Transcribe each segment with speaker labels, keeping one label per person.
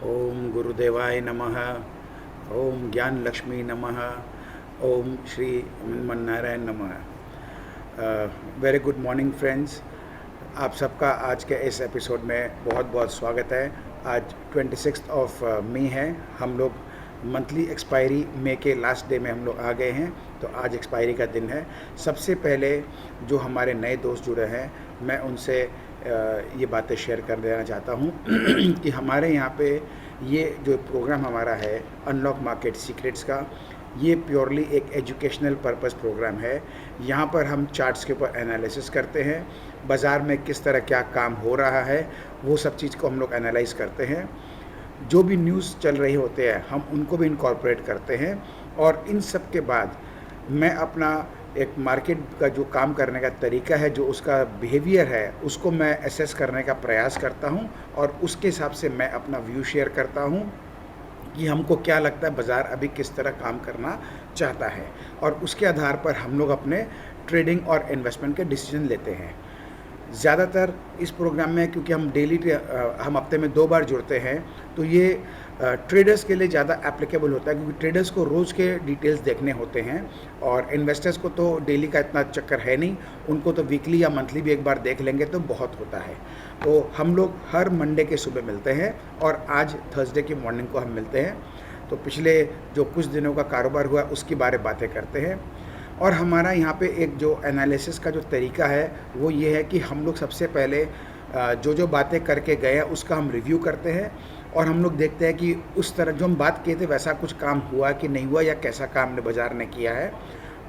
Speaker 1: ओम गुरुदेवाय नमः। ओम ज्ञान लक्ष्मी नमः। ओम श्री मन्नारायण नमः। Very good morning friends. आप सबका आज के इस एपिसोड में बहुत बहुत स्वागत है। आज 26 ऑफ मई है। हम लोग मंथली एक्सपायरी मई के लास्ट डे में हम लोग आ गए हैं, तो आज एक्सपायरी का दिन है। सबसे पहले जो हमारे नए दोस्त जुड़े हैं, मैं उनसे ये बातें शेयर कर देना चाहता हूँ कि हमारे यहाँ पे ये जो प्रोग्राम हमारा है अनलॉक मार्केट सीक्रेट्स का, ये प्योरली एक एजुकेशनल पर्पस प्रोग्राम है। यहाँ पर हम चार्ट्स के ऊपर एनालिसिस करते हैं, बाज़ार में किस तरह क्या काम हो रहा है वो सब चीज़ को हम लोग एनालाइज करते हैं। जो भी न्यूज़ चल रही होते हैं हम उनको भी इनकॉर्पोरेट करते हैं, और इन सब के बाद मैं अपना एक मार्केट का जो काम करने का तरीका है, जो उसका बिहेवियर है, उसको मैं एसेस करने का प्रयास करता हूँ, और उसके हिसाब से मैं अपना व्यू शेयर करता हूँ कि हमको क्या लगता है बाज़ार अभी किस तरह काम करना चाहता है, और उसके आधार पर हम लोग अपने ट्रेडिंग और इन्वेस्टमेंट के डिसीजन लेते हैं। ज़्यादातर इस प्रोग्राम में, क्योंकि हम हफ्ते में 2 बार जुड़ते हैं, तो ये ट्रेडर्स के लिए ज़्यादा एप्लीकेबल होता है, क्योंकि ट्रेडर्स को रोज़ के डिटेल्स देखने होते हैं, और इन्वेस्टर्स को तो डेली का इतना चक्कर है नहीं, उनको तो वीकली या मंथली भी एक बार देख लेंगे तो बहुत होता है। तो हम लोग हर मंडे के सुबह मिलते हैं, और आज थर्सडे की मॉर्निंग को हम मिलते हैं। तो पिछले जो कुछ दिनों का कारोबार हुआ उसकी बातें करते हैं। और हमारा यहाँ पे एक जो एनालिसिस का जो तरीका है वो ये है कि हम लोग सबसे पहले जो बातें करके गए हैं उसका हम रिव्यू करते हैं, और हम लोग देखते हैं कि उस तरह जो हम बात किए थे वैसा कुछ काम हुआ कि नहीं हुआ, या कैसा काम ने बाज़ार ने किया है,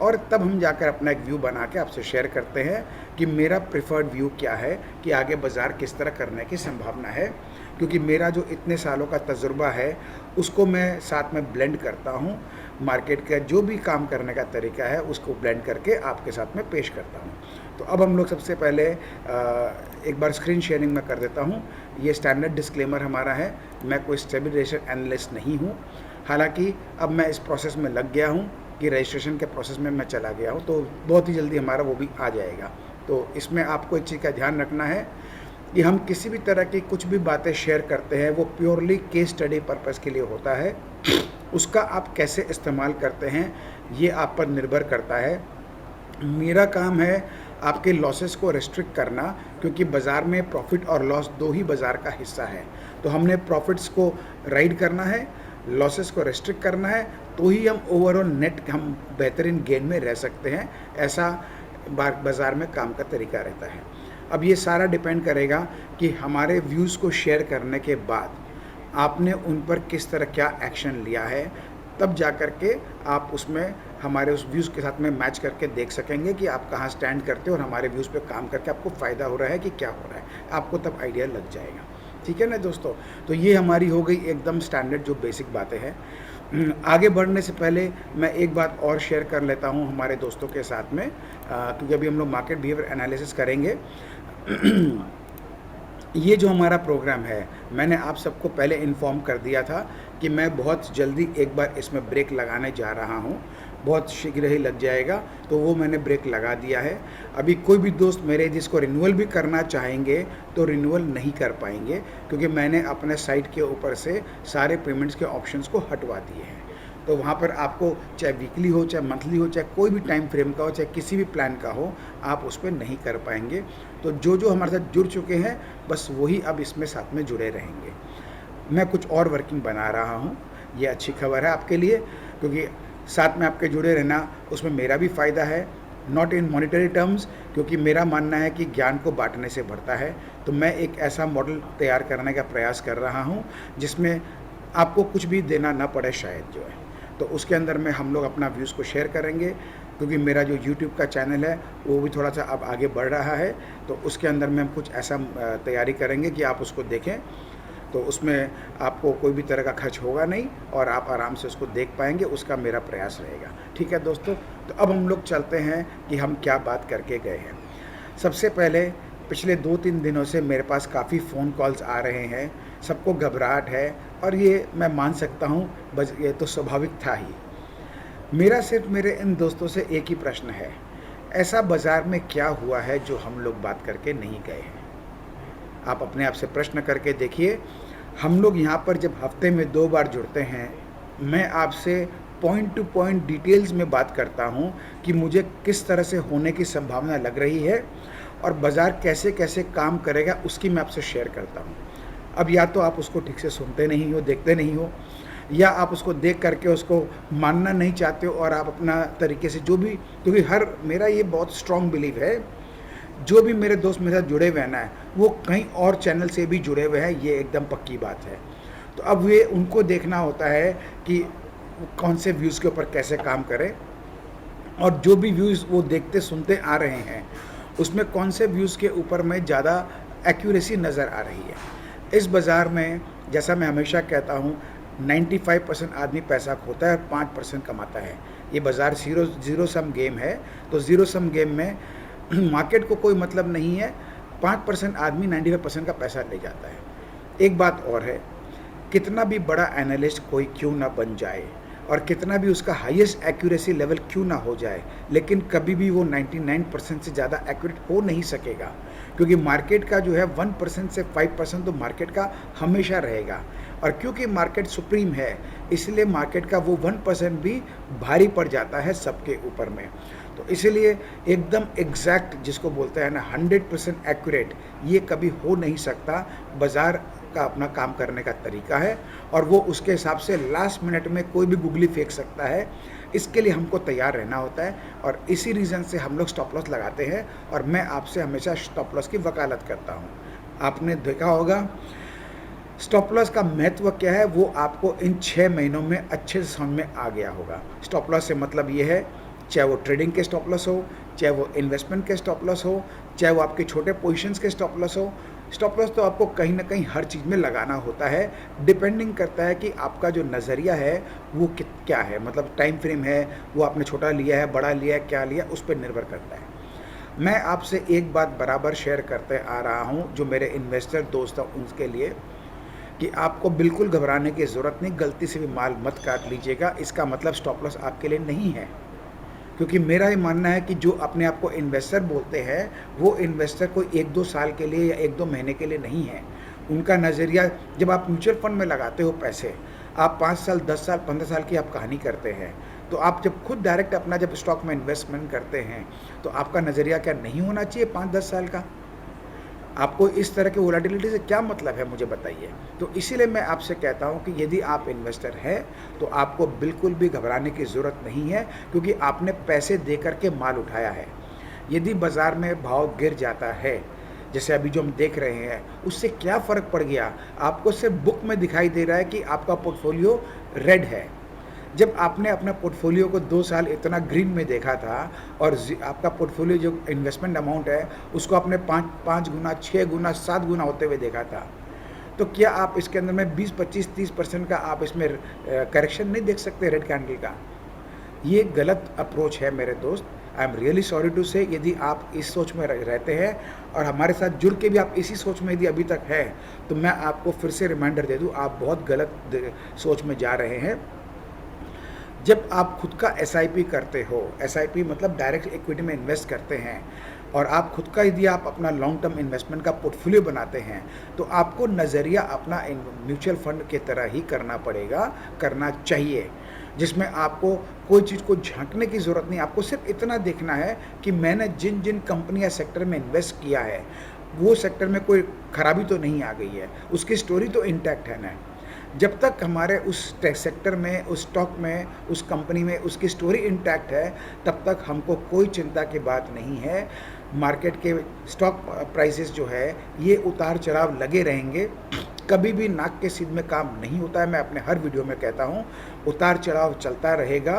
Speaker 1: और तब हम जाकर अपना एक व्यू बना के आपसे शेयर करते हैं कि मेरा प्रेफर्ड व्यू क्या है, कि आगे बाज़ार किस तरह करने की संभावना है। क्योंकि मेरा जो इतने सालों का तजुर्बा है उसको मैं साथ में ब्लेंड करता हूँ, मार्केट का जो भी काम करने का तरीका है उसको ब्लेंड करके आपके साथ में पेश करता हूँ। तो अब हम लोग सबसे पहले एक बार स्क्रीन शेयरिंग में कर देता हूँ। ये स्टैंडर्ड डिस्क्लेमर हमारा है, मैं कोई स्टेबलाइजेशन एनालिस्ट नहीं हूँ। हालांकि अब मैं इस प्रोसेस में लग गया हूँ कि रजिस्ट्रेशन के प्रोसेस में मैं चला गया हूँ, तो बहुत ही जल्दी हमारा वो भी आ जाएगा। तो इसमें आपको एक चीज़ का ध्यान रखना है कि हम किसी भी तरह की कुछ भी बातें शेयर करते हैं वो प्योरली केस स्टडी पर्पस के लिए होता है। उसका आप कैसे इस्तेमाल करते हैं ये आप पर निर्भर करता है। मेरा काम है आपके लॉसेस को रेस्ट्रिक्ट करना, क्योंकि बाज़ार में प्रॉफिट और लॉस दो ही बाज़ार का हिस्सा है। तो हमने प्रॉफिट्स को राइड करना है, लॉसेस को रेस्ट्रिक्ट करना है, तो ही हम ओवरऑल नेट हम बेहतरीन गेन में रह सकते हैं। ऐसा बाज़ार में काम का तरीका रहता है। अब ये सारा डिपेंड करेगा कि हमारे व्यूज़ को शेयर करने के बाद आपने उन पर किस तरह क्या एक्शन लिया है, तब जा कर के आप उसमें हमारे उस व्यूज़ के साथ में मैच करके देख सकेंगे कि आप कहाँ स्टैंड करते हो, और हमारे व्यूज़ पे काम करके आपको फ़ायदा हो रहा है कि क्या हो रहा है, आपको तब आइडिया लग जाएगा। ठीक है ना दोस्तों? तो ये हमारी हो गई एकदम स्टैंडर्ड जो बेसिक बातें हैं। आगे बढ़ने से पहले मैं एक बात और शेयर कर लेता हूँ हमारे दोस्तों के साथ में, क्योंकि अभी हम लोग मार्केट बिहेवियर एनालिसिस करेंगे। ये जो हमारा प्रोग्राम है, मैंने आप सबको पहले इन्फॉर्म कर दिया था कि मैं बहुत जल्दी एक बार इसमें ब्रेक लगाने जा रहा हूँ, बहुत शीघ्र ही लग जाएगा, तो वो मैंने ब्रेक लगा दिया है। अभी कोई भी दोस्त मेरे जिसको रिन्यूअल भी करना चाहेंगे तो रिन्यूअल नहीं कर पाएंगे, क्योंकि मैंने अपने साइट के ऊपर से सारे पेमेंट्स के ऑप्शंस को हटवा दिए हैं। तो वहाँ पर आपको चाहे वीकली हो, चाहे मंथली हो, चाहे कोई भी टाइम फ्रेम का हो, चाहे किसी भी प्लान का हो, आप उस पर नहीं कर पाएंगे। तो जो हमारे साथ जुड़ चुके हैं बस वही अब इसमें साथ में जुड़े रहेंगे। मैं कुछ और वर्किंग बना रहा हूँ, ये अच्छी खबर है आपके लिए, क्योंकि साथ में आपके जुड़े रहना उसमें मेरा भी फ़ायदा है, नॉट इन मॉनिटरी टर्म्स, क्योंकि मेरा मानना है कि ज्ञान को बांटने से बढ़ता है। तो मैं एक ऐसा मॉडल तैयार करने का प्रयास कर रहा हूँ जिसमें आपको कुछ भी देना ना पड़े शायद जो है। तो उसके अंदर में हम लोग अपना व्यूज़ को शेयर करेंगे, क्योंकि मेरा जो यूट्यूब का चैनल है वो भी थोड़ा सा अब आगे बढ़ रहा है, तो उसके अंदर में हम कुछ ऐसा तैयारी करेंगे कि आप उसको देखें। तो उसमें आपको कोई भी तरह का खर्च होगा नहीं, और आप आराम से उसको देख पाएंगे, उसका मेरा प्रयास रहेगा। ठीक है दोस्तों? तो अब हम लोग चलते हैं कि हम क्या बात करके गए हैं। सबसे पहले पिछले 2-3 दिनों से मेरे पास काफ़ी फ़ोन कॉल्स आ रहे हैं, सबको घबराहट है, और ये मैं मान सकता हूँ, बस ये तो स्वाभाविक था ही। मेरा सिर्फ मेरे इन दोस्तों से एक ही प्रश्न है, ऐसा बाज़ार में क्या हुआ है जो हम लोग बात करके नहीं गए हैं? आप अपने आप से प्रश्न करके देखिए। हम लोग यहाँ पर जब हफ्ते में 2 बार जुड़ते हैं, मैं आपसे पॉइंट टू पॉइंट डिटेल्स में बात करता हूँ कि मुझे किस तरह से होने की संभावना लग रही है और बाज़ार कैसे कैसे काम करेगा उसकी मैं आपसे शेयर करता हूँ। अब या तो आप उसको ठीक से सुनते नहीं हो, देखते नहीं हो, या आप उसको देख करके उसको मानना नहीं चाहते हो और आप अपना तरीके से जो भी, क्योंकि मेरा ये बहुत स्ट्रॉन्ग बिलीव है, जो भी मेरे दोस्त मेरे साथ जुड़े हुए हैं ना, वो कहीं और चैनल से भी जुड़े हुए हैं, ये एकदम पक्की बात है। तो अब ये उनको देखना होता है कि कौन से व्यूज़ के ऊपर कैसे काम करें, और जो भी व्यूज़ वो देखते सुनते आ रहे हैं उसमें कौन से व्यूज़ के ऊपर में ज़्यादा एक्यूरेसी नज़र आ रही है। इस बाज़ार में जैसा मैं हमेशा कहता हूँ, 95% आदमी पैसा खोता है और 5% कमाता है। ये बाज़ार ज़ीरो सम गेम है। तो ज़ीरो सम गेम में मार्केट को कोई मतलब नहीं है, 5% आदमी 95% का पैसा ले जाता है। एक बात और है, कितना भी बड़ा एनालिस्ट कोई क्यों ना बन जाए और कितना भी उसका हाईएस्ट एक्यूरेसी लेवल क्यों ना हो जाए, लेकिन कभी भी वो 99% से ज़्यादा एक्यूरेट हो नहीं सकेगा, क्योंकि मार्केट का जो है 1% से 5% तो मार्केट का हमेशा रहेगा। और क्योंकि मार्केट सुप्रीम है, इसलिए मार्केट का वो 1% भी भारी पड़ जाता है सबके ऊपर में। तो इसलिए एकदम एग्जैक्ट जिसको बोलते हैं ना 100% एक्यूरेट, ये कभी हो नहीं सकता। बाज़ार का अपना काम करने का तरीका है और वो उसके हिसाब से लास्ट मिनट में कोई भी गुगली फेंक सकता है। इसके लिए हमको तैयार रहना होता है और इसी रीज़न से हम लोग स्टॉप लॉस लगाते हैं और मैं आपसे हमेशा स्टॉप लॉस की वकालत करता हूँ। आपने देखा होगा स्टॉप लॉस का महत्व क्या है, वो आपको इन 6 महीनों में अच्छे से समझ में आ गया होगा। स्टॉप लॉस से मतलब ये है, चाहे वो ट्रेडिंग के स्टॉप लॉस हो, चाहे वो इन्वेस्टमेंट के स्टॉप लॉस हो, चाहे वो आपके छोटे पोजीशंस के स्टॉप लॉस हो, स्टॉप लॉस तो आपको कहीं ना कहीं हर चीज़ में लगाना होता है। डिपेंडिंग करता है कि आपका जो नज़रिया है वो क्या है, मतलब टाइम फ्रेम है, वो आपने छोटा लिया है, बड़ा लिया है, क्या लिया, उस पर निर्भर करता है। मैं आपसे एक बात बराबर शेयर करते आ रहा हूँ जो मेरे इन्वेस्टर दोस्त हैं उनके लिए, कि आपको बिल्कुल घबराने की ज़रूरत नहीं, गलती से भी माल मत काट लीजिएगा। इसका मतलब स्टॉप लॉस आपके लिए नहीं है, क्योंकि मेरा ये मानना है कि जो अपने आप को इन्वेस्टर बोलते हैं वो इन्वेस्टर कोई 1-2 साल के लिए या 1-2 महीने के लिए नहीं है। उनका नज़रिया, जब आप म्यूचुअल फंड में लगाते हो पैसे, आप 5 साल, 10 साल, 15 साल की आप कहानी करते हैं। तो आप जब खुद डायरेक्ट अपना जब स्टॉक में इन्वेस्टमेंट करते हैं तो आपका नज़रिया क्या नहीं होना चाहिए 5-10 साल का? आपको इस तरह की वोलेटिलिटी से क्या मतलब है, मुझे बताइए। तो इसीलिए मैं आपसे कहता हूं कि यदि आप इन्वेस्टर हैं तो आपको बिल्कुल भी घबराने की ज़रूरत नहीं है, क्योंकि आपने पैसे दे करके माल उठाया है। यदि बाज़ार में भाव गिर जाता है, जैसे अभी जो हम देख रहे हैं, उससे क्या फ़र्क पड़ गया? आपको सिर्फ बुक में दिखाई दे रहा है कि आपका पोर्टफोलियो रेड है। जब आपने अपना पोर्टफोलियो को 2 साल इतना ग्रीन में देखा था और आपका पोर्टफोलियो जो इन्वेस्टमेंट अमाउंट है उसको आपने 5 गुना, 6 गुना, 7 गुना होते हुए देखा था, तो क्या आप इसके अंदर में 20, 25, 30% का आप इसमें करेक्शन नहीं देख सकते रेड कैंडल का? ये गलत अप्रोच है मेरे दोस्त। I am really sorry to say, यदि आप इस सोच में रहते हैं और हमारे साथ जुड़ के भी आप इसी सोच में यदि अभी तक है, तो मैं आपको फिर से रिमाइंडर दे दूँ, आप बहुत गलत सोच में जा रहे हैं। जब आप खुद का SIP करते हो, SIP मतलब डायरेक्ट इक्विटी में इन्वेस्ट करते हैं, और आप खुद का यदि आप अपना लॉन्ग टर्म इन्वेस्टमेंट का पोर्टफोलियो बनाते हैं, तो आपको नज़रिया अपना म्यूचुअल फंड की तरह ही करना पड़ेगा, करना चाहिए, जिसमें आपको कोई चीज़ को झांकने की ज़रूरत नहीं। आपको सिर्फ इतना देखना है कि मैंने जिन जिन कंपनी या सेक्टर में इन्वेस्ट किया है वो सेक्टर में कोई खराबी तो नहीं आ गई है, उसकी स्टोरी तो इंटैक्ट है ना। जब तक हमारे उस सेक्टर में, उस स्टॉक में, उस कंपनी में उसकी स्टोरी इंटैक्ट है, तब तक हमको कोई चिंता की बात नहीं है। मार्केट के स्टॉक प्राइसेस जो है ये उतार चढ़ाव लगे रहेंगे, कभी भी नाक के सीध में काम नहीं होता है। मैं अपने हर वीडियो में कहता हूँ, उतार चढ़ाव चलता रहेगा,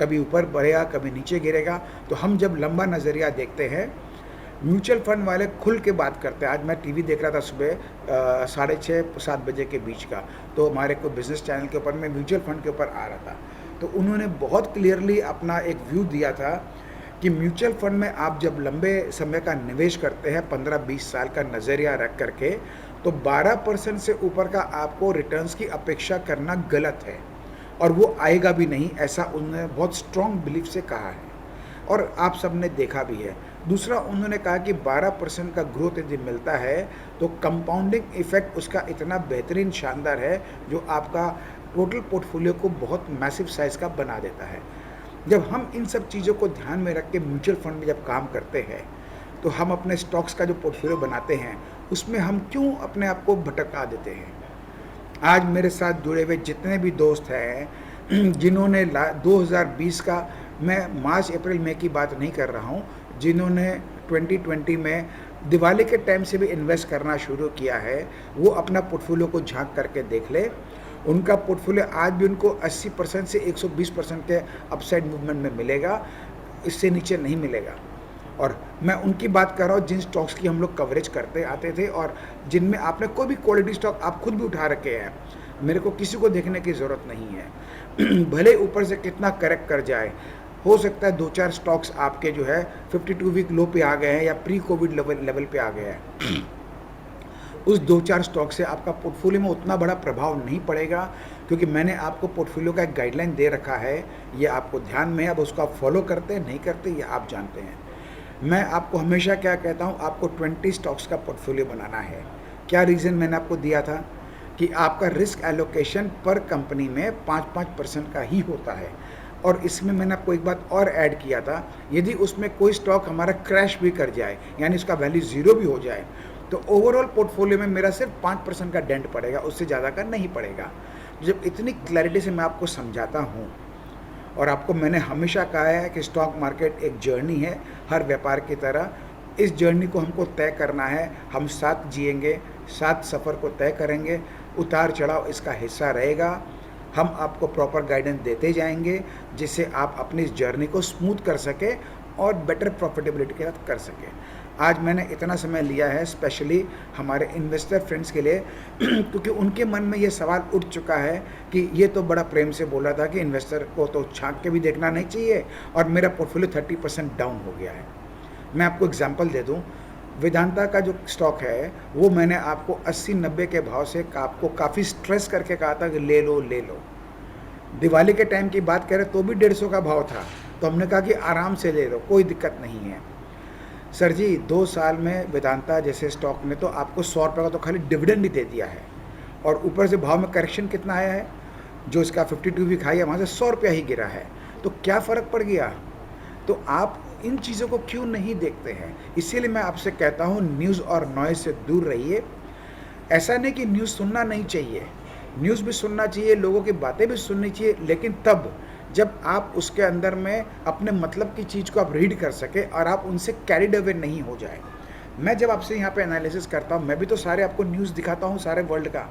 Speaker 1: कभी ऊपर बढ़ेगा, कभी नीचे गिरेगा। तो हम जब लंबा नज़रिया देखते हैं, म्यूचुअल फंड वाले खुल के बात करते हैं। आज मैं टीवी देख रहा था सुबह 6:30-7 बजे के बीच का, तो हमारे को बिजनेस चैनल के ऊपर में म्यूचुअल फंड के ऊपर आ रहा था, तो उन्होंने बहुत क्लियरली अपना एक व्यू दिया था कि म्यूचुअल फंड में आप जब लंबे समय का निवेश करते हैं, 15-20 साल का नज़रिया रख करके, तो 12% से ऊपर का आपको रिटर्न्स की अपेक्षा करना गलत है और वो आएगा भी नहीं, ऐसा उन्होंने बहुत स्ट्रॉन्ग बिलीफ से कहा है। और आप सब ने देखा भी है। दूसरा, उन्होंने कहा कि 12% का ग्रोथ यदि मिलता है तो कंपाउंडिंग इफेक्ट उसका इतना बेहतरीन शानदार है जो आपका टोटल पोर्टफोलियो को बहुत मैसिव साइज़ का बना देता है। जब हम इन सब चीज़ों को ध्यान में रख के म्यूचुअल फंड में जब काम करते हैं तो हम अपने स्टॉक्स का जो पोर्टफोलियो बनाते हैं उसमें हम क्यों अपने आप को भटका देते हैं। आज मेरे साथ जुड़े हुए जितने भी दोस्त हैं जिन्होंने 2020 का, मैं मार्च अप्रैल मई की बात नहीं कर रहा हूँ, जिन्होंने 2020 में दिवाली के टाइम से भी इन्वेस्ट करना शुरू किया है, वो अपना पोर्टफोलियो को झांक करके देख ले। उनका पोर्टफोलियो आज भी उनको 80% से 120% के अपसाइड मूवमेंट में मिलेगा, इससे नीचे नहीं मिलेगा। और मैं उनकी बात कर रहा हूँ जिन स्टॉक्स की हम लोग कवरेज करते आते थे और जिनमें आपने कोई भी क्वालिटी स्टॉक आप खुद भी उठा रखे हैं। मेरे को किसी को देखने की ज़रूरत नहीं है भले ऊपर से कितना करेक्ट कर जाए, हो सकता है 2-4 स्टॉक्स आपके जो है 52 वीक लो पे आ गए हैं या प्री कोविड लेवल पे आ गए हैं उस 2-4 स्टॉक से आपका पोर्टफोलियो में उतना बड़ा प्रभाव नहीं पड़ेगा, क्योंकि मैंने आपको पोर्टफोलियो का एक गाइडलाइन दे रखा है, ये आपको ध्यान में है। अब उसको आप फॉलो करते हैं नहीं करते ये आप जानते हैं। मैं आपको हमेशा क्या कहता हूँ, आपको 20 स्टॉक्स का पोर्टफोलियो बनाना है। क्या रीज़न मैंने आपको दिया था कि आपका रिस्क एलोकेशन पर कंपनी में 5-5% का ही होता है। और इसमें मैंने आपको एक बात और ऐड किया था, यदि उसमें कोई स्टॉक हमारा क्रैश भी कर जाए, यानी उसका वैल्यू 0 भी हो जाए, तो ओवरऑल पोर्टफोलियो में मेरा सिर्फ 5% का डेंट पड़ेगा, उससे ज़्यादा का नहीं पड़ेगा। जब इतनी क्लैरिटी से मैं आपको समझाता हूँ, और आपको मैंने हमेशा कहा है कि स्टॉक मार्केट एक जर्नी है, हर व्यापार की तरह। इस जर्नी को हमको तय करना है, हम साथ जिएंगे, साथ सफ़र को तय करेंगे, उतार चढ़ाव इसका हिस्सा रहेगा। हम आपको प्रॉपर गाइडेंस देते जाएंगे जिससे आप अपनी इस जर्नी को स्मूथ कर सकें और बेटर प्रॉफिटेबिलिटी के साथ कर सकें। आज मैंने इतना समय लिया है स्पेशली हमारे इन्वेस्टर फ्रेंड्स के लिए क्योंकि उनके मन में ये सवाल उठ चुका है कि ये तो बड़ा प्रेम से बोला था कि इन्वेस्टर को तो झांक के भी देखना नहीं चाहिए और मेरा पोर्टफोलियो 30% डाउन हो गया है। मैं आपको एग्जांपल दे दूं, वेदांता का जो स्टॉक है वो मैंने आपको 80-90 के भाव से आपको काफ़ी स्ट्रेस करके कहा था कि ले लो ले लो। दिवाली के टाइम की बात करें तो भी 150 का भाव था, तो हमने कहा कि आराम से ले लो, कोई दिक्कत नहीं है। सर जी 2 साल में वेदांता जैसे स्टॉक ने तो आपको 100 रुपये का तो खाली डिविडेंड ही दे दिया है, और ऊपर से भाव में करेक्शन कितना आया है, जो इसका 52 वीक हाई है वहाँ से 100 रुपया ही गिरा है, तो क्या फ़र्क पड़ गया। तो आप इन चीज़ों को क्यों नहीं देखते हैं। इसीलिए मैं आपसे कहता हूँ न्यूज़ और नॉइज़ से दूर रहिए। ऐसा नहीं कि न्यूज़ सुनना नहीं चाहिए, न्यूज़ भी सुनना चाहिए, लोगों की बातें भी सुननी चाहिए, लेकिन तब जब आप उसके अंदर में अपने मतलब की चीज़ को आप रीड कर सके और आप उनसे कैरिड अवे नहीं हो जाए। मैं जब आपसे यहाँ पे एनालिसिस करता हूँ, मैं भी तो सारे आपको न्यूज़ दिखाता हूँ सारे वर्ल्ड का,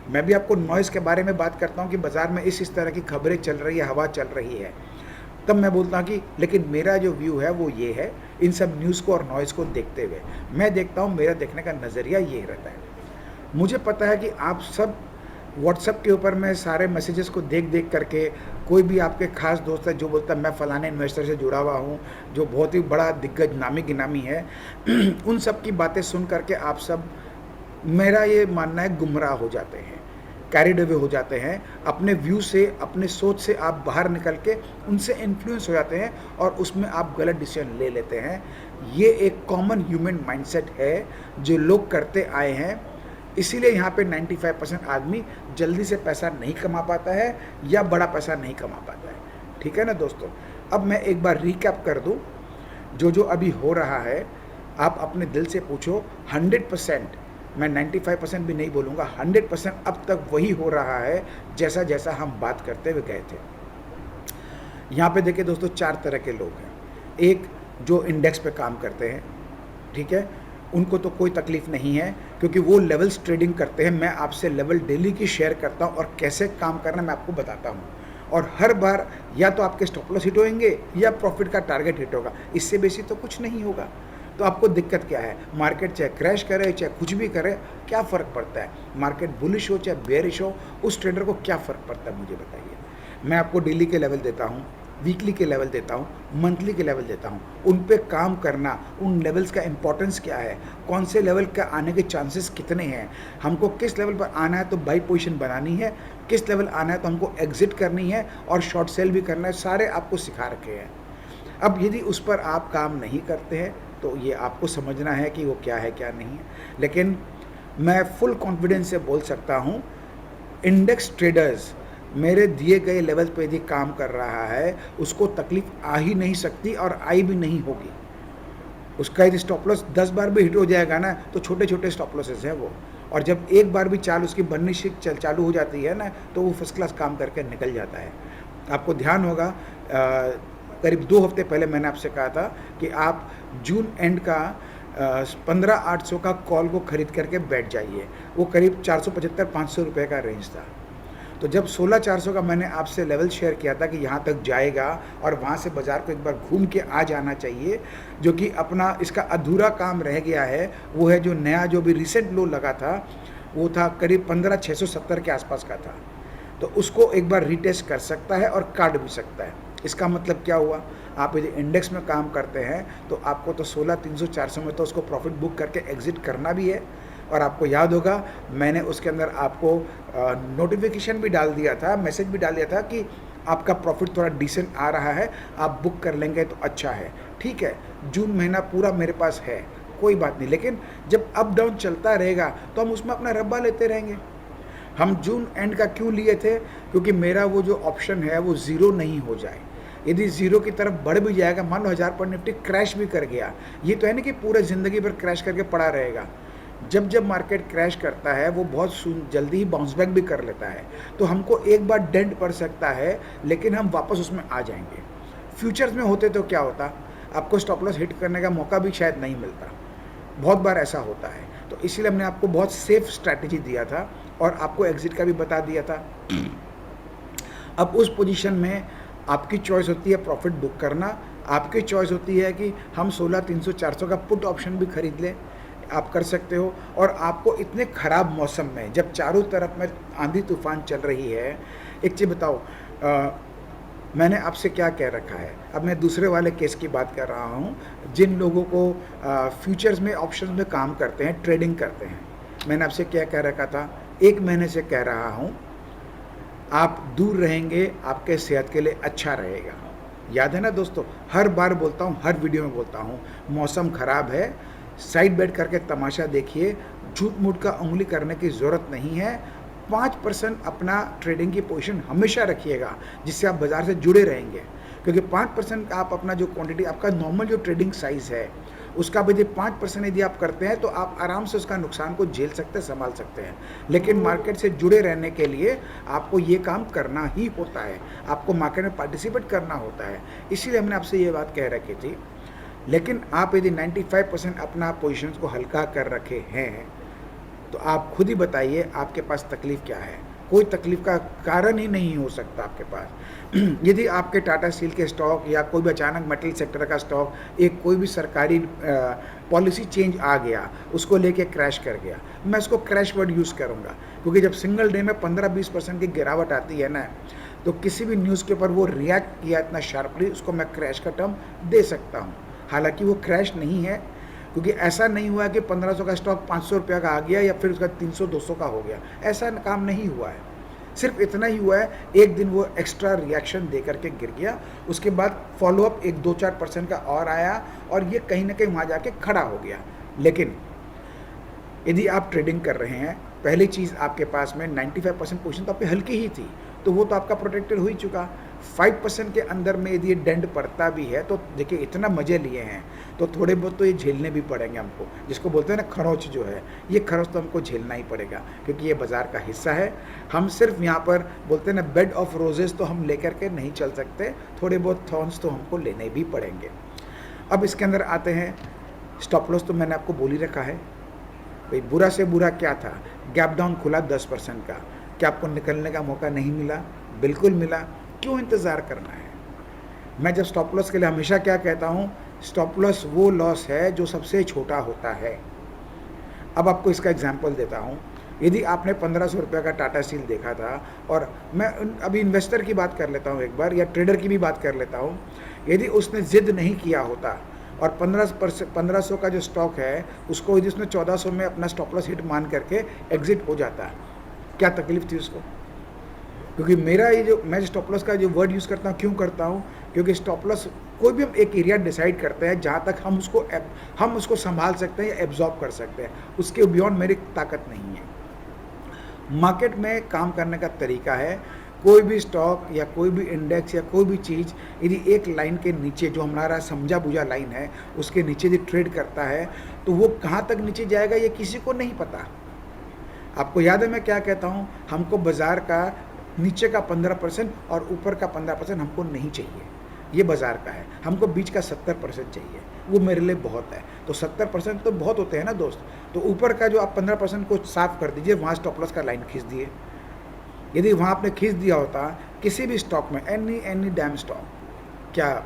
Speaker 1: मैं भी आपको नॉइज़ के बारे में बात करता हूँ कि बाज़ार में इस तरह की खबरें चल रही है, हवा चल रही है, तब मैं बोलता हूँ कि लेकिन मेरा जो व्यू है वो ये है। इन सब न्यूज़ को और नॉइज़ को देखते हुए मैं देखता हूँ, मेरा देखने का नज़रिया ये रहता है। मुझे पता है कि आप सब व्हाट्सएप के ऊपर मैं सारे मैसेजेस को देख देख करके, कोई भी आपके खास दोस्त है जो बोलता है मैं फ़लाने इन्वेस्टर से जुड़ा हुआ हूँ, जो बहुत ही बड़ा दिग्गज नामी गिनामी है, उन सब की बातें सुन करके आप सब, मेरा ये मानना है, गुमराह हो जाते हैं, कैरिड अवे हो जाते हैं, अपने व्यू से, अपने सोच से आप बाहर निकल के उनसे इन्फ्लुएंस हो जाते हैं और उसमें आप गलत डिसीजन ले लेते हैं। ये एक कॉमन ह्यूमन माइंडसेट है जो लोग करते आए हैं। इसीलिए यहाँ पे 95% आदमी जल्दी से पैसा नहीं कमा पाता है या बड़ा पैसा नहीं कमा पाता है। ठीक है ना दोस्तों। अब मैं एक बार रिकैप कर दूँ, जो अभी हो रहा है आप अपने दिल से पूछो। 100%, मैं 95% भी नहीं बोलूँगा, 100% अब तक वही हो रहा है जैसा जैसा हम बात करते हुए गए थे। यहाँ पे देखिए दोस्तों, 4 तरह के लोग हैं। एक जो इंडेक्स पे काम करते हैं, ठीक है, उनको तो कोई तकलीफ़ नहीं है क्योंकि वो लेवल्स ट्रेडिंग करते हैं। मैं आपसे लेवल डेली की शेयर करता हूँ और कैसे काम करना मैं आपको बताता हूँ, और हर बार या तो आपके स्टॉप लॉस हिट होंगे या प्रॉफिट का टारगेट हिट होगा, इससे बेसी तो कुछ नहीं होगा। तो आपको दिक्कत क्या है, मार्केट चाहे क्रैश करे चाहे कुछ भी करे, क्या फ़र्क पड़ता है, मार्केट बुलिश हो चाहे बेरिश हो, उस ट्रेडर को क्या फ़र्क पड़ता है मुझे बताइए। मैं आपको डेली के लेवल देता हूँ, वीकली के लेवल देता हूँ, मंथली के लेवल देता हूँ, उन पे काम करना, उन लेवल्स का इंपॉर्टेंस क्या है, कौन से लेवल का आने के चांसेस कितने हैं, हमको किस लेवल पर आना है तो बाई पोजीशन बनानी है, किस लेवल आना है तो हमको एग्जिट करनी है और शॉर्ट सेल भी करना है, सारे आपको सिखा रखे हैं। अब यदि उस पर आप काम नहीं करते हैं तो ये आपको समझना है कि वो क्या है क्या नहीं है। लेकिन मैं फुल कॉन्फिडेंस से बोल सकता हूँ, इंडेक्स ट्रेडर्स मेरे दिए गए लेवल पे यदि काम कर रहा है उसको तकलीफ आ ही नहीं सकती और आई भी नहीं होगी। उसका यदि स्टॉप लॉस 10 बार भी हिट हो जाएगा ना तो छोटे छोटे स्टॉप लॉसेस हैं वो, और जब एक बार भी चाल उसकी बननी चालू हो जाती है ना तो वो फर्स्ट क्लास काम करके निकल जाता है। आपको ध्यान होगा करीब 2 हफ्ते पहले मैंने आपसे कहा था कि आप जून एंड का 15,800 का कॉल को खरीद करके बैठ जाइए। वो करीब 475-500 रुपये का रेंज था। तो जब 16,400 का मैंने आपसे लेवल शेयर किया था कि यहाँ तक जाएगा और वहाँ से बाज़ार को एक बार घूम के आ जाना चाहिए, जो कि अपना इसका अधूरा काम रह गया है, वो है जो नया जो भी रिसेंट लो लगा था वो था करीब 15,670 के आसपास का था। तो उसको एक बार रीटेस्ट कर सकता है और काट भी सकता है। इसका मतलब क्या हुआ, आप यदि इंडेक्स में काम करते हैं तो आपको तो 16,300-400 में तो उसको प्रॉफिट बुक करके एग्जिट करना भी है। और आपको याद होगा मैंने उसके अंदर आपको नोटिफिकेशन भी डाल दिया था, मैसेज भी डाल दिया था कि आपका प्रॉफिट थोड़ा डिसेंट आ रहा है, आप बुक कर लेंगे तो अच्छा है। ठीक है, जून महीना पूरा मेरे पास है, कोई बात नहीं, लेकिन जब अप डाउन चलता रहेगा तो हम उसमें अपना रब्बा लेते रहेंगे। हम जून एंड का क्यों लिए थे, क्योंकि मेरा वो जो ऑप्शन है वो ज़ीरो नहीं हो जाए। यदि ज़ीरो की तरफ बढ़ भी जाएगा, मान लो 1000 पॉइंट निफ्टी क्रैश भी कर गया, ये तो है ना कि पूरे ज़िंदगी भर क्रैश करके पड़ा रहेगा। जब जब मार्केट क्रैश करता है वो बहुत जल्दी ही बाउंस बैक भी कर लेता है। तो हमको एक बार डेंट पड़ सकता है लेकिन हम वापस उसमें आ जाएंगे। फ्यूचर्स में होते तो क्या होता, आपको स्टॉप लॉस हिट करने का मौका भी शायद नहीं मिलता, बहुत बार ऐसा होता है। तो इसीलिए हमने आपको बहुत सेफ स्ट्रैटेजी दिया था और आपको एग्जिट का भी बता दिया था। अब उस पोजीशन में आपकी चॉइस होती है प्रॉफिट बुक करना, आपकी चॉइस होती है कि हम 16,300-400 का पुट ऑप्शन भी खरीद लें, आप कर सकते हो। और आपको इतने ख़राब मौसम में जब चारों तरफ में आंधी तूफान चल रही है, एक चीज़ बताओ, मैंने आपसे क्या कह रखा है, अब मैं दूसरे वाले केस की बात कर रहा हूँ, जिन लोगों को फ्यूचर्स में ऑप्शंस में काम करते हैं, ट्रेडिंग करते हैं। मैंने आपसे क्या कह रखा था, 1 महीने से कह रहा हूँ, आप दूर रहेंगे, आपके सेहत के लिए अच्छा रहेगा। याद है ना दोस्तों, हर बार बोलता हूँ, हर वीडियो में बोलता हूँ, मौसम ख़राब है, साइड बैठ करके तमाशा देखिए, झूठ मूठ का उंगली करने की ज़रूरत नहीं है। 5% अपना ट्रेडिंग की पोजीशन हमेशा रखिएगा, जिससे आप बाज़ार से जुड़े रहेंगे। क्योंकि 5% आप अपना जो क्वांटिटी, आपका नॉर्मल जो ट्रेडिंग साइज़ है उसका यदि 5% यदि आप करते हैं तो आप आराम से उसका नुकसान को झेल सकते हैं, संभाल सकते हैं। लेकिन मार्केट से जुड़े रहने के लिए आपको ये काम करना ही होता है, आपको मार्केट में पार्टिसिपेट करना होता है। इसीलिए हमने आपसे ये बात कह रखी थी। लेकिन आप यदि 95% अपना पोजीशंस को हल्का कर रखे हैं तो आप खुद ही बताइए आपके पास तकलीफ़ क्या है। कोई तकलीफ़ का कारण ही नहीं हो सकता आपके पास। यदि आपके टाटा स्टील के स्टॉक या कोई भी अचानक मेटल सेक्टर का स्टॉक, एक कोई भी सरकारी पॉलिसी चेंज आ गया, उसको लेके क्रैश कर गया, मैं उसको क्रैश वर्ड यूज़ करूँगा, क्योंकि जब सिंगल डे में 15-20% की गिरावट आती है ना, तो किसी भी न्यूज़ के ऊपर वो रिएक्ट किया इतना शार्पली, उसको मैं क्रैश का टर्म दे सकता हूँ। हालांकि वो क्रैश नहीं है, क्योंकि ऐसा नहीं हुआ कि 1500 का स्टॉक 500 रुपये का आ गया या फिर उसका 300-200 का हो गया, ऐसा काम नहीं हुआ है। सिर्फ इतना ही हुआ है, एक दिन वो एक्स्ट्रा रिएक्शन दे करके गिर गया, उसके बाद फॉलोअप एक 2-4% का और आया और ये कहीं ना कहीं वहाँ जाके खड़ा हो गया। लेकिन यदि आप ट्रेडिंग कर रहे हैं, पहली चीज़ आपके पास में 95% पोजीशन तो आपकी हल्की ही थी, तो वो तो आपका प्रोटेक्टेड हो ही चुका। 5% के अंदर में यदि ये डेंट पड़ता भी है तो देखिए इतना मज़े लिए हैं तो थोड़े बहुत तो ये झेलने भी पड़ेंगे हमको, जिसको बोलते हैं ना खरोच जो है, ये खरोच तो हमको झेलना ही पड़ेगा, क्योंकि ये बाज़ार का हिस्सा है। हम सिर्फ यहाँ पर बोलते हैं ना बेड ऑफ रोजेज़ तो हम लेकर के नहीं चल सकते, थोड़े बहुत थॉर्न्स तो हमको लेने भी पड़ेंगे। अब इसके अंदर आते हैं, स्टॉप लॉस तो मैंने आपको बोल ही रखा है भाई। बुरा से बुरा क्या था, गैप डाउन खुला 10% का, क्या आपको निकलने का मौका नहीं मिला? बिल्कुल मिला। क्यों इंतज़ार करना है? मैं जब स्टॉप लॉस के लिए हमेशा क्या कहता हूँ, स्टॉप लॉस वो लॉस है जो सबसे छोटा होता है। अब आपको इसका एग्जांपल देता हूँ। यदि आपने 1500 रुपये का टाटा स्टील देखा था, और मैं अभी इन्वेस्टर की बात कर लेता हूँ एक बार, या ट्रेडर की भी बात कर लेता हूँ, यदि उसने ज़िद नहीं किया होता और 1500 का जो स्टॉक है उसको यदि उसने 1400 में अपना स्टॉप लॉस हिट मान करके एग्जिट हो जाता, क्या तकलीफ़ थी उसको? क्योंकि मेरा ये जो मैं स्टॉप लॉस का जो वर्ड यूज़ करता हूँ, क्यों करता हूँ, क्योंकि स्टॉप लॉस कोई भी हम एक एरिया डिसाइड करते हैं जहाँ तक हम उसको संभाल सकते हैं या एब्जॉर्ब कर सकते हैं, उसके बियॉन्ड मेरी ताकत नहीं है। मार्केट में काम करने का तरीका है, कोई भी स्टॉक या कोई भी इंडेक्स या कोई भी चीज़ यदि एक लाइन के नीचे, जो हमारा समझा बुझा लाइन है, उसके नीचे यदि ट्रेड करता है तो वो कहाँ तक नीचे जाएगा ये किसी को नहीं पता। आपको याद है मैं क्या कहता हूँ, हमको बाज़ार का नीचे का 15% और ऊपर का 15% हमको नहीं चाहिए, ये बाज़ार का है। हमको बीच का 70% चाहिए, वो मेरे लिए बहुत है। तो 70% तो बहुत होते हैं ना दोस्त। तो ऊपर का जो आप 15% को साफ कर दीजिए, वहाँ स्टॉप लॉस का लाइन खींच दिए। यदि वहाँ आपने खींच दिया होता किसी भी स्टॉक में, एनी डैम स्टॉक, क्या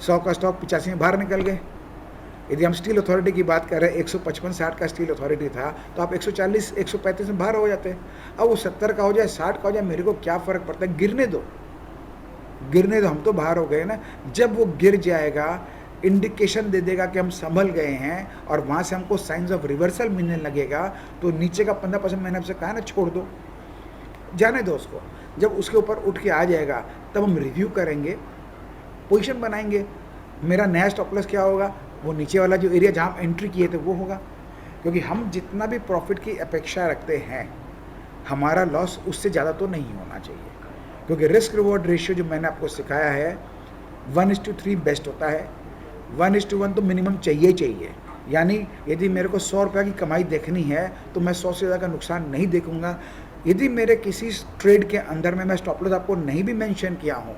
Speaker 1: 100 का स्टॉक 85 में बाहर निकल गए? यदि हम स्टील अथॉरिटी की बात कर रहे हैं, 155-60 का स्टील अथॉरिटी था, तो आप 140-135 में बाहर हो जाते। अब वो 70 का हो जाए, 60 का हो जाए, मेरे को क्या फ़र्क पड़ता है, गिरने दो, हम तो बाहर हो गए ना। जब वो गिर जाएगा, इंडिकेशन दे देगा कि हम संभल गए हैं और वहाँ से हमको साइंस ऑफ रिवर्सल मिलने लगेगा, तो नीचे का 15% मैंने आपसे कहा ना, छोड़ दो, जाने दो उसको। जब उसके ऊपर उठ के आ जाएगा तब हम रिव्यू करेंगे, पोजीशन बनाएंगे। मेरा नया स्टॉप लॉस क्या होगा, वो नीचे वाला जो एरिया जहाँ हम एंट्री किए थे वो होगा। क्योंकि हम जितना भी प्रॉफिट की अपेक्षा रखते हैं, हमारा लॉस उससे ज़्यादा तो नहीं होना चाहिए। क्योंकि रिस्क रिवॉर्ड रेशियो जो मैंने आपको सिखाया है 1:3 बेस्ट होता है। 1:1 तो मिनिमम चाहिए। यानी यदि मेरे को 100 रुपये की कमाई देखनी है तो मैं 100 से ज़्यादा का नुकसान नहीं देखूंगा। यदि मेरे किसी ट्रेड के अंदर में मैं स्टॉप लॉस आपको नहीं भी मेंशन किया हूँ,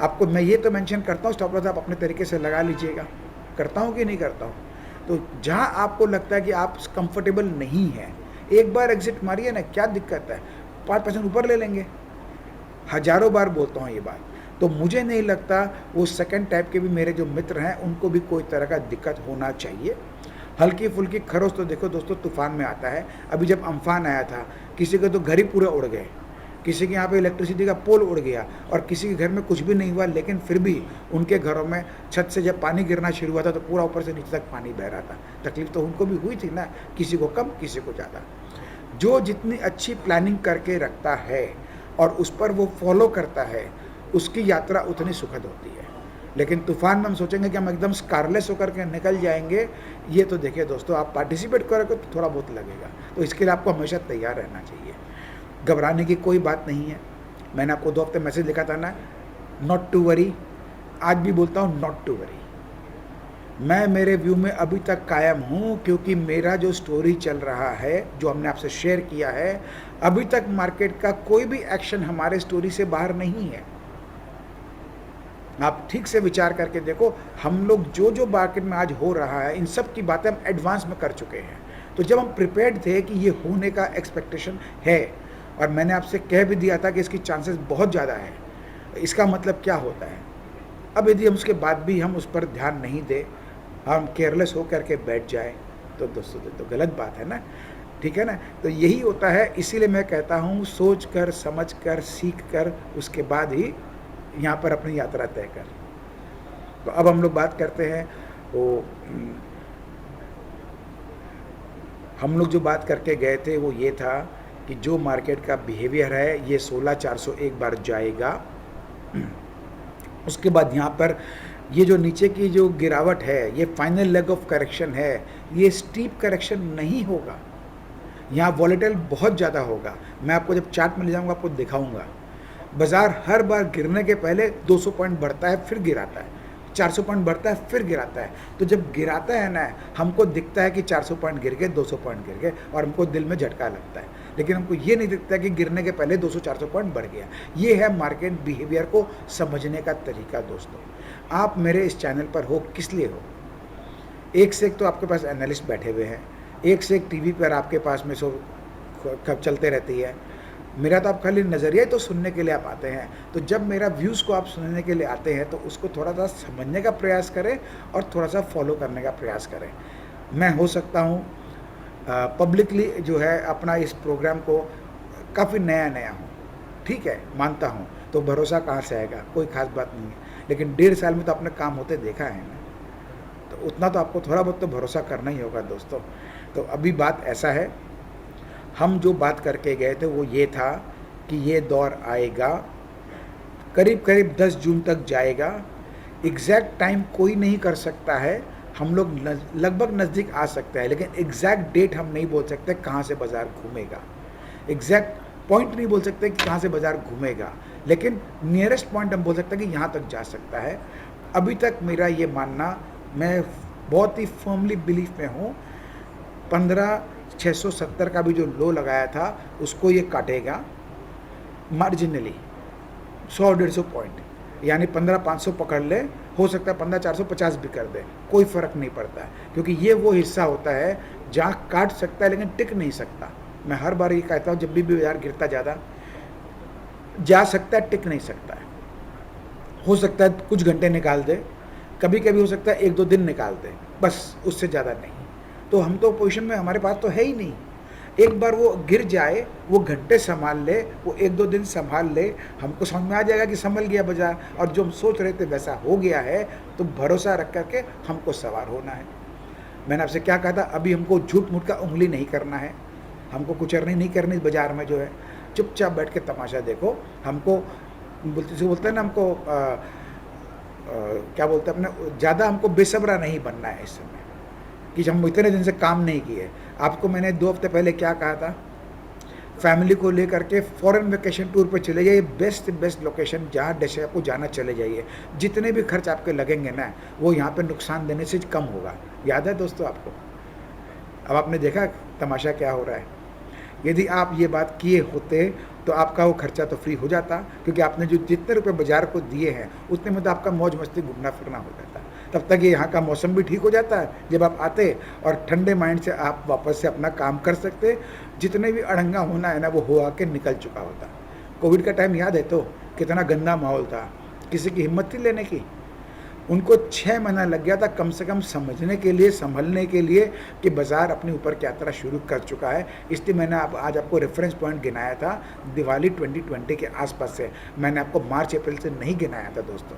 Speaker 1: आपको मैं ये तो मेंशन करता हूँ, स्टॉप लॉस आप अपने तरीके से लगा लीजिएगा। करता हूँ कि नहीं करता हूँ? तो जहाँ आपको लगता है कि आप कंफर्टेबल नहीं हैं, एक बार एग्जिट मारिए ना, क्या दिक्कत है, 5% ऊपर ले लेंगे। हजारों बार बोलता हूँ ये बात। तो मुझे नहीं लगता वो सेकंड टाइप के भी मेरे जो मित्र हैं उनको भी कोई तरह का दिक्कत होना चाहिए। हल्की फुल्की खरोच तो देखो दोस्तों तूफान में आता है। अभी जब अम्फान आया था, किसी के तो घर ही पूरे उड़ गए, किसी के यहाँ पे इलेक्ट्रिसिटी का पोल उड़ गया और किसी के घर में कुछ भी नहीं हुआ, लेकिन फिर भी उनके घरों में छत से जब पानी गिरना शुरू हुआ था तो पूरा ऊपर से नीचे तक पानी बह रहा था। तकलीफ तो उनको भी हुई थी ना, किसी को कम किसी को ज़्यादा। जो जितनी अच्छी प्लानिंग करके रखता है और उस पर वो फॉलो करता है, उसकी यात्रा उतनी सुखद होती है। लेकिन तूफान में हम सोचेंगे कि हम एकदम स्कारलेस होकर के निकल जाएंगे, ये तो देखिए दोस्तों, आप पार्टिसिपेट करोगे तो थोड़ा बहुत लगेगा। तो इसके लिए आपको हमेशा तैयार रहना चाहिए, घबराने की कोई बात नहीं है। मैंने आपको 2 हफ्ते मैसेज लिखा था ना, नॉट टू वरी, आज भी बोलता हूँ नॉट टू वरी। मैं मेरे व्यू में अभी तक कायम हूँ, क्योंकि मेरा जो स्टोरी चल रहा है, जो हमने आपसे शेयर किया है, अभी तक मार्केट का कोई भी एक्शन हमारे स्टोरी से बाहर नहीं है। आप ठीक से विचार करके देखो, हम लोग जो मार्केट में आज हो रहा है, इन सब की बातें हम एडवांस में कर चुके हैं। तो जब हम प्रिपेयर्ड थे कि ये होने का एक्सपेक्टेशन है, और मैंने आपसे कह भी दिया था कि इसकी चांसेस बहुत ज़्यादा है, इसका मतलब क्या होता है? अब यदि हम उसके बाद भी हम उस पर ध्यान नहीं दें, हम केयरलेस हो करके बैठ जाए, तो दोस्तों तो गलत बात है ना, ठीक है ना। तो यही होता है, इसीलिए मैं कहता हूँ सोच कर, समझ कर, सीख कर, उसके बाद ही यहाँ पर अपनी यात्रा तय कर। तो अब हम लोग बात करते हैं, वो हम लोग जो बात करके गए थे वो ये था कि जो मार्केट का बिहेवियर है, ये 16,401 बार जाएगा। उसके बाद यहाँ पर ये जो नीचे की जो गिरावट है, ये फाइनल लेग ऑफ करेक्शन है, ये स्टीप करेक्शन नहीं होगा। यहाँ वॉलेटाइल बहुत ज़्यादा होगा। मैं आपको जब चार्ट में ले जाऊँगा आपको दिखाऊँगा। बाज़ार हर बार गिरने के पहले 200 पॉइंट बढ़ता है, फिर गिराता है, 400 पॉइंट बढ़ता है, फिर गिराता है। तो जब गिराता है ना, हमको दिखता है कि 400 पॉइंट गिर गए, 200 पॉइंट गिर गए, और हमको दिल में झटका लगता है। लेकिन हमको ये नहीं दिखता कि गिरने के पहले 200-400 पॉइंट बढ़ गया। ये है मार्केट बिहेवियर को समझने का तरीका। दोस्तों, आप मेरे इस चैनल पर हो किस लिए हो? एक से एक तो आपके पास एनालिस्ट बैठे हुए हैं, एक से एक टीवी पर आपके पास में सो कब चलते रहती है। मेरा तो आप खाली नज़रिया ही तो सुनने के लिए आप आते हैं। तो जब मेरा व्यूज़ को आप सुनने के लिए आते हैं, तो उसको थोड़ा सा समझने का प्रयास करें और थोड़ा सा फॉलो करने का प्रयास करें। मैं हो सकता हूँ पब्लिकली जो है अपना इस प्रोग्राम को काफ़ी नया हूँ, ठीक है, मानता हूँ। तो भरोसा कहाँ से आएगा, कोई ख़ास बात नहीं है। लेकिन 1.5 साल में तो आपने काम होते देखा है ना, तो उतना तो आपको थोड़ा बहुत तो भरोसा करना ही होगा दोस्तों। तो अभी बात ऐसा है, हम जो बात करके गए थे वो ये था कि ये दौर आएगा, करीब करीब 10 जून तक जाएगा। एग्जैक्ट टाइम कोई नहीं कर सकता है, हम लोग लगभग नज़दीक आ सकते हैं, लेकिन एग्जैक्ट डेट हम नहीं बोल सकते कहाँ से बाज़ार घूमेगा। एग्जैक्ट पॉइंट नहीं बोल सकते कि कहाँ से बाज़ार घूमेगा, लेकिन नियरेस्ट पॉइंट हम बोल सकते हैं कि यहाँ तक जा सकता है। अभी तक मेरा ये मानना, मैं बहुत ही फर्मली बिलीफ में हूँ, 15,670 का भी जो लो लगाया था उसको ये काटेगा मार्जिनली 100-150 पॉइंट, यानी 15,500 पकड़ ले, हो सकता है 15,450 भी कर दे, कोई फ़र्क नहीं पड़ता है, क्योंकि ये वो हिस्सा होता है जहाँ काट सकता है लेकिन टिक नहीं सकता। मैं हर बार ये कहता हूँ, जब भी बाजार गिरता ज़्यादा जा सकता है, टिक नहीं सकता है। हो सकता है कुछ घंटे निकाल दे, कभी कभी हो सकता है 1-2 दिन निकाल दे, बस उससे ज़्यादा नहीं। तो हम तो पोजीशन में हमारे पास तो है ही नहीं। एक बार वो गिर जाए, वो घंटे संभाल ले, वो 1-2 दिन संभाल ले, हमको समझ में आ जाएगा कि संभल गया बाजार, और जो हम सोच रहे थे वैसा हो गया है, तो भरोसा रख करके हमको सवार होना है। मैंने आपसे क्या कहा था, अभी हमको झूठ मूठ का उंगली नहीं करना है, हमको कुचरनी नहीं करनी बाजार में, जो है चुपचाप बैठ के तमाशा देखो। हमको बोलते हैं ना, हमको क्या बोलते हैं अपने, ज़्यादा हमको बेसब्रा नहीं बनना है इस समय कि हम इतने दिन से काम नहीं किए। आपको मैंने 2 हफ्ते पहले क्या कहा था, फैमिली को लेकर के फॉरेन वेकेशन टूर पे चले जाइए, बेस्ट लोकेशन जहाँ देश आपको जाना चले जाइए, जितने भी खर्च आपके लगेंगे ना, वो यहाँ पे नुकसान देने से कम होगा। याद है दोस्तों आपको? अब आपने देखा तमाशा क्या हो रहा है। यदि आप ये बात किए होते तो आपका वो खर्चा तो फ्री हो जाता, क्योंकि आपने जो जितने रुपए बाजार को दिए हैं उतने में तो आपका मौज मस्ती घूमना फिरना हो जाता। तब तक ये यहाँ का मौसम भी ठीक हो जाता है जब आप आते, और ठंडे माइंड से आप वापस से अपना काम कर सकते। जितने भी अड़ंगा होना है ना, वो हो आके निकल चुका होता। कोविड का टाइम याद है तो कितना गंदा माहौल था, किसी की हिम्मत थी लेने की। उनको 6 महीना लग गया था कम से कम समझने के लिए, संभलने के लिए कि बाज़ार अपने ऊपर की यात्रा शुरू कर चुका है। इसलिए मैंने आज आपको रेफरेंस पॉइंट गिनाया था दिवाली 2020 के आसपास से। मैंने आपको मार्च अप्रैल से नहीं गिनाया था दोस्तों,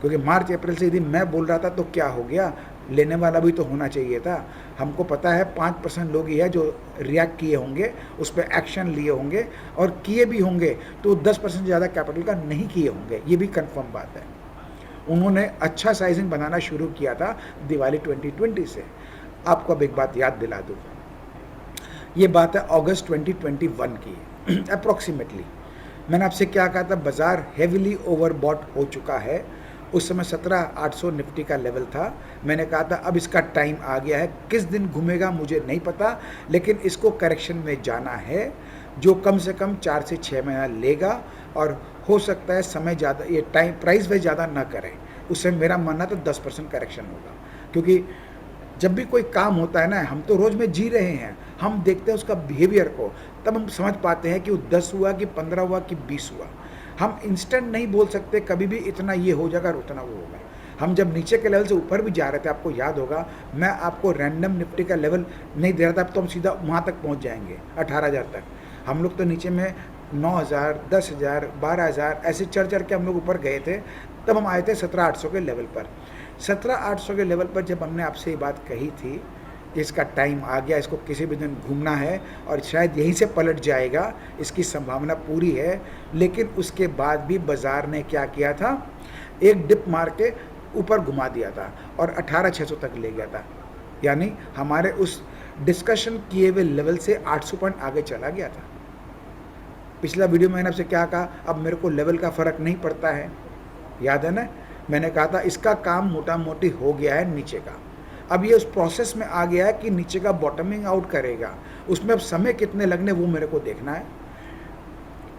Speaker 1: क्योंकि मार्च अप्रैल से यदि मैं बोल रहा था तो क्या हो गया, लेने वाला भी तो होना चाहिए था। हमको पता है 5% लोग ही है जो रिएक्ट किए होंगे, उस पर एक्शन लिए होंगे, और किए भी होंगे तो 10% से ज़्यादा कैपिटल का नहीं किए होंगे, ये भी कंफर्म बात है। उन्होंने अच्छा साइजिंग बनाना शुरू किया था दिवाली 2020 से। आपको अब एक बात याद दिला दूँ, ये बात है अगस्त 2021 की अप्रॉक्सीमेटली। मैंने आपसे क्या कहा था, बाज़ार हेविली ओवरबॉट हो चुका है। उस समय 17,800 निफ्टी का लेवल था। मैंने कहा था अब इसका टाइम आ गया है, किस दिन घूमेगा मुझे नहीं पता, लेकिन इसको करेक्शन में जाना है जो कम से कम 4 से 6 महीना लेगा, और हो सकता है समय ज़्यादा, ये टाइम प्राइस वाइज ज़्यादा ना करें। उससे मेरा मानना तो 10% करेक्शन होगा, क्योंकि जब भी कोई काम होता है ना, हम तो रोज़ में जी रहे हैं, हम देखते हैं उसका बिहेवियर को, तब हम समझ पाते हैं कि वो 10 हुआ कि 15 हुआ कि 20 हुआ। हम इंस्टेंट नहीं बोल सकते कभी भी इतना ये हो जाएगा और उतना वो होगा। हम जब नीचे के लेवल से ऊपर भी जा रहे थे, आपको याद होगा, मैं आपको रैंडम निफ्टी का लेवल नहीं दे रहा था, अब तो हम सीधा वहाँ तक पहुँच जाएंगे 18,000 तक। हम लोग तो नीचे में 9,000, 10,000, 12,000 ऐसे चढ़ के हम लोग ऊपर गए थे। तब हम आए थे 17,800 के लेवल पर। 17,800 के लेवल पर जब हमने आपसे ये बात कही थी कि इसका टाइम आ गया, इसको किसी भी दिन घूमना है और शायद यहीं से पलट जाएगा, इसकी संभावना पूरी है, लेकिन उसके बाद भी बाज़ार ने क्या किया था, एक डिप मार के ऊपर घुमा दिया था और 18,600 तक ले गया था। यानी हमारे उस डिस्कशन किए हुए लेवल से 800 पॉइंट आगे चला गया था। पिछला वीडियो में मैंने आपसे क्या कहा, अब मेरे को लेवल का फ़र्क नहीं पड़ता है, याद है ना? मैंने कहा था इसका काम मोटा मोटी हो गया है नीचे का। अब ये उस प्रोसेस में आ गया है कि नीचे का बॉटमिंग आउट करेगा, उसमें अब समय कितने लगने वो मेरे को देखना है।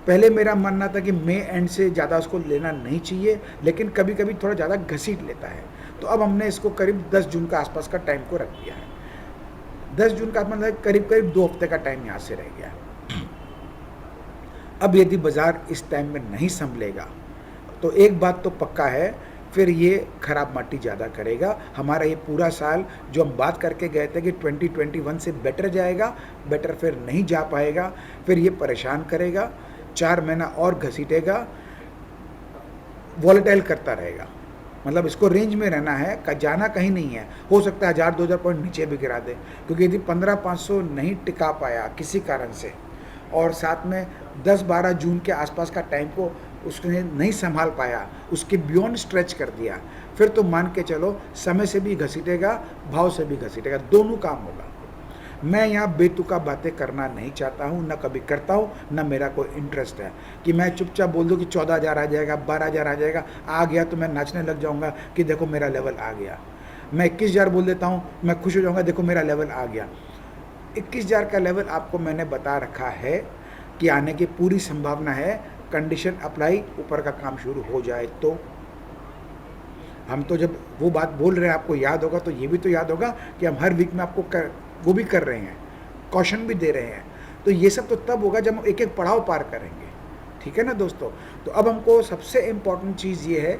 Speaker 1: पहले मेरा मानना था कि मई एंड से ज़्यादा उसको लेना नहीं चाहिए, लेकिन कभी कभी थोड़ा ज़्यादा घसीट लेता है, तो अब हमने इसको करीब 10 जून का आसपास का टाइम को रख दिया है। 10 जून का मतलब करीब 2 हफ्ते का टाइम यहाँ से रह गया। अब यदि बाज़ार इस टाइम में नहीं संभलेगा तो एक बात तो पक्का है, फिर ये खराब माटी ज़्यादा करेगा। हमारा ये पूरा साल जो हम बात करके गए थे कि 2021 से बेटर जाएगा, बेटर फिर नहीं जा पाएगा, फिर ये परेशान करेगा, 4 महीना और घसीटेगा, वॉलेटाइल करता रहेगा। मतलब इसको रेंज में रहना है, जाना कहीं नहीं है। हो सकता है 1000-2000 पॉइंट नीचे भी गिरा दे, क्योंकि यदि 15,500 नहीं टिका पाया किसी कारण से, और साथ में 10-12 जून के आसपास का टाइम को उसने नहीं संभाल पाया, उसके बियॉन्ड स्ट्रेच कर दिया, फिर तो मान के चलो समय से भी घसीटेगा, भाव से भी घसीटेगा, दोनों काम होगा। मैं यहाँ बेतुका बातें करना नहीं चाहता हूँ, ना कभी करता हूँ, ना मेरा कोई इंटरेस्ट है कि मैं चुपचाप बोल दूँ कि 14,000 आ जाएगा, 12,000 आ जाएगा, आ गया तो मैं नाचने लग जाऊँगा कि देखो मेरा लेवल आ गया। मैं 21,000 बोल देता हूँ, मैं खुश हो जाऊँगा, देखो मेरा लेवल आ गया। 21,000 का लेवल आपको मैंने बता रखा है कि आने की पूरी संभावना है, कंडीशन अप्लाई ऊपर का काम शुरू हो जाए तो। हम तो जब वो बात बोल रहे हैं आपको याद होगा, तो ये भी तो याद होगा कि हम हर वीक में आपको वो भी कर रहे हैं, कॉशन भी दे रहे हैं। तो ये सब तो तब होगा जब हम एक एक पड़ाव पार करेंगे, ठीक है ना दोस्तों। तो अब हमको सबसे इम्पॉर्टेंट चीज़ ये है,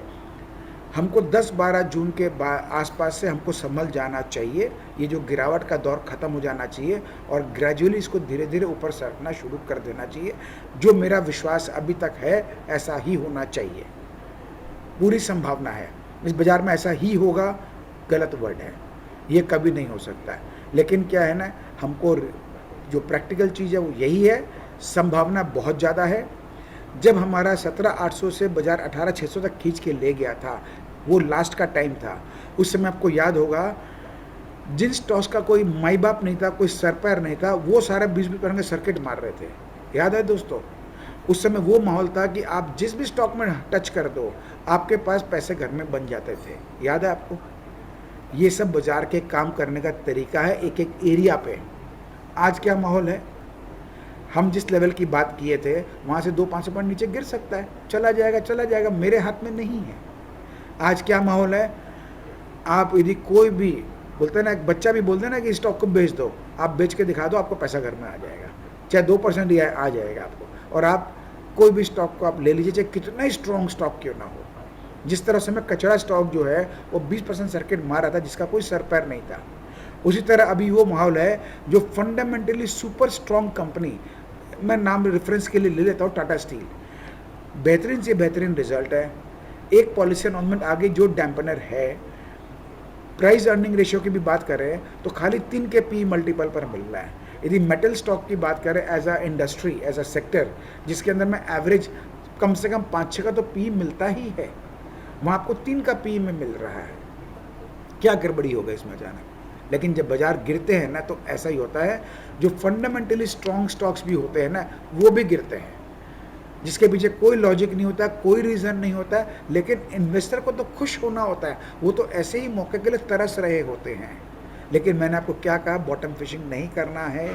Speaker 1: हमको 10-12 जून के आसपास से हमको संभल जाना चाहिए, ये जो गिरावट का दौर ख़त्म हो जाना चाहिए और ग्रेजुअली इसको धीरे धीरे ऊपर सरकना शुरू कर देना चाहिए। जो मेरा विश्वास अभी तक है ऐसा ही होना चाहिए, पूरी संभावना है। इस बाज़ार में ऐसा ही होगा, गलत वर्ड है, ये कभी नहीं हो सकता है। लेकिन क्या है ना, हमको जो प्रैक्टिकल चीज़ है वो यही है, संभावना बहुत ज़्यादा है। जब हमारा 17,800 से बाज़ार 18,600 तक खींच के ले गया था, वो लास्ट का टाइम था। उस समय आपको याद होगा, जिन स्टॉक्स का कोई माई बाप नहीं था, कोई सर पैर नहीं था, वो सारे 20-20% के सर्किट मार रहे थे। याद है दोस्तों, उस समय वो माहौल था कि आप जिस भी स्टॉक में टच कर दो, आपके पास पैसे घर में बन जाते थे। याद है आपको? ये सब बाज़ार के काम करने का तरीका है, एक एक एरिया पे। आज क्या माहौल है, हम जिस लेवल की बात किए थे वहाँ से 200-500 पॉइंट नीचे गिर सकता है, चला जाएगा, मेरे हाथ में नहीं है। आज क्या माहौल है, आप यदि कोई भी बोलते हैं ना, एक बच्चा भी बोलते हैं ना कि स्टॉक को बेच दो, आप बेच के दिखा दो, आपको पैसा घर में आ जाएगा, चाहे 2% ही आ जाएगा आपको। और आप कोई भी स्टॉक को आप ले लीजिए, चाहे कितना ही स्ट्रॉन्ग स्टॉक क्यों ना हो। जिस तरह से मैं कचरा स्टॉक जो है वो 20% सर्किट मार रहा था, जिसका कोई सर पैर नहीं था, उसी तरह अभी वो माहौल है जो फंडामेंटली सुपर स्ट्रॉन्ग कंपनी, मैं नाम रेफरेंस के लिए ले लेता हूँ, टाटा स्टील, बेहतरीन से बेहतरीन रिजल्ट है। एक पॉलिसी अनाउंसमेंट आगे जो डैम्पनर है, प्राइस अर्निंग रेशियो की भी बात करें तो खाली 3 के पी मल्टीपल पर मिल रहा है। यदि मेटल स्टॉक की बात करें as a industry, as a sector, जिसके अंदर में एवरेज कम से कम 5-6 का तो पी मिलता ही है, वहाँ आपको 3 का पी में मिल रहा है। क्या गड़बड़ी होगा इसमें अचानक? लेकिन जब बाजार गिरते हैं ना, तो ऐसा ही होता है, जो फंडामेंटली स्ट्रॉन्ग स्टॉक्स भी होते हैं ना, वो भी गिरते हैं, जिसके पीछे कोई लॉजिक नहीं होता, कोई रीज़न नहीं होता, लेकिन इन्वेस्टर को तो खुश होना होता है, वो तो ऐसे ही मौके के लिए तरस रहे होते हैं। लेकिन मैंने आपको क्या कहा, बॉटम फिशिंग नहीं करना है,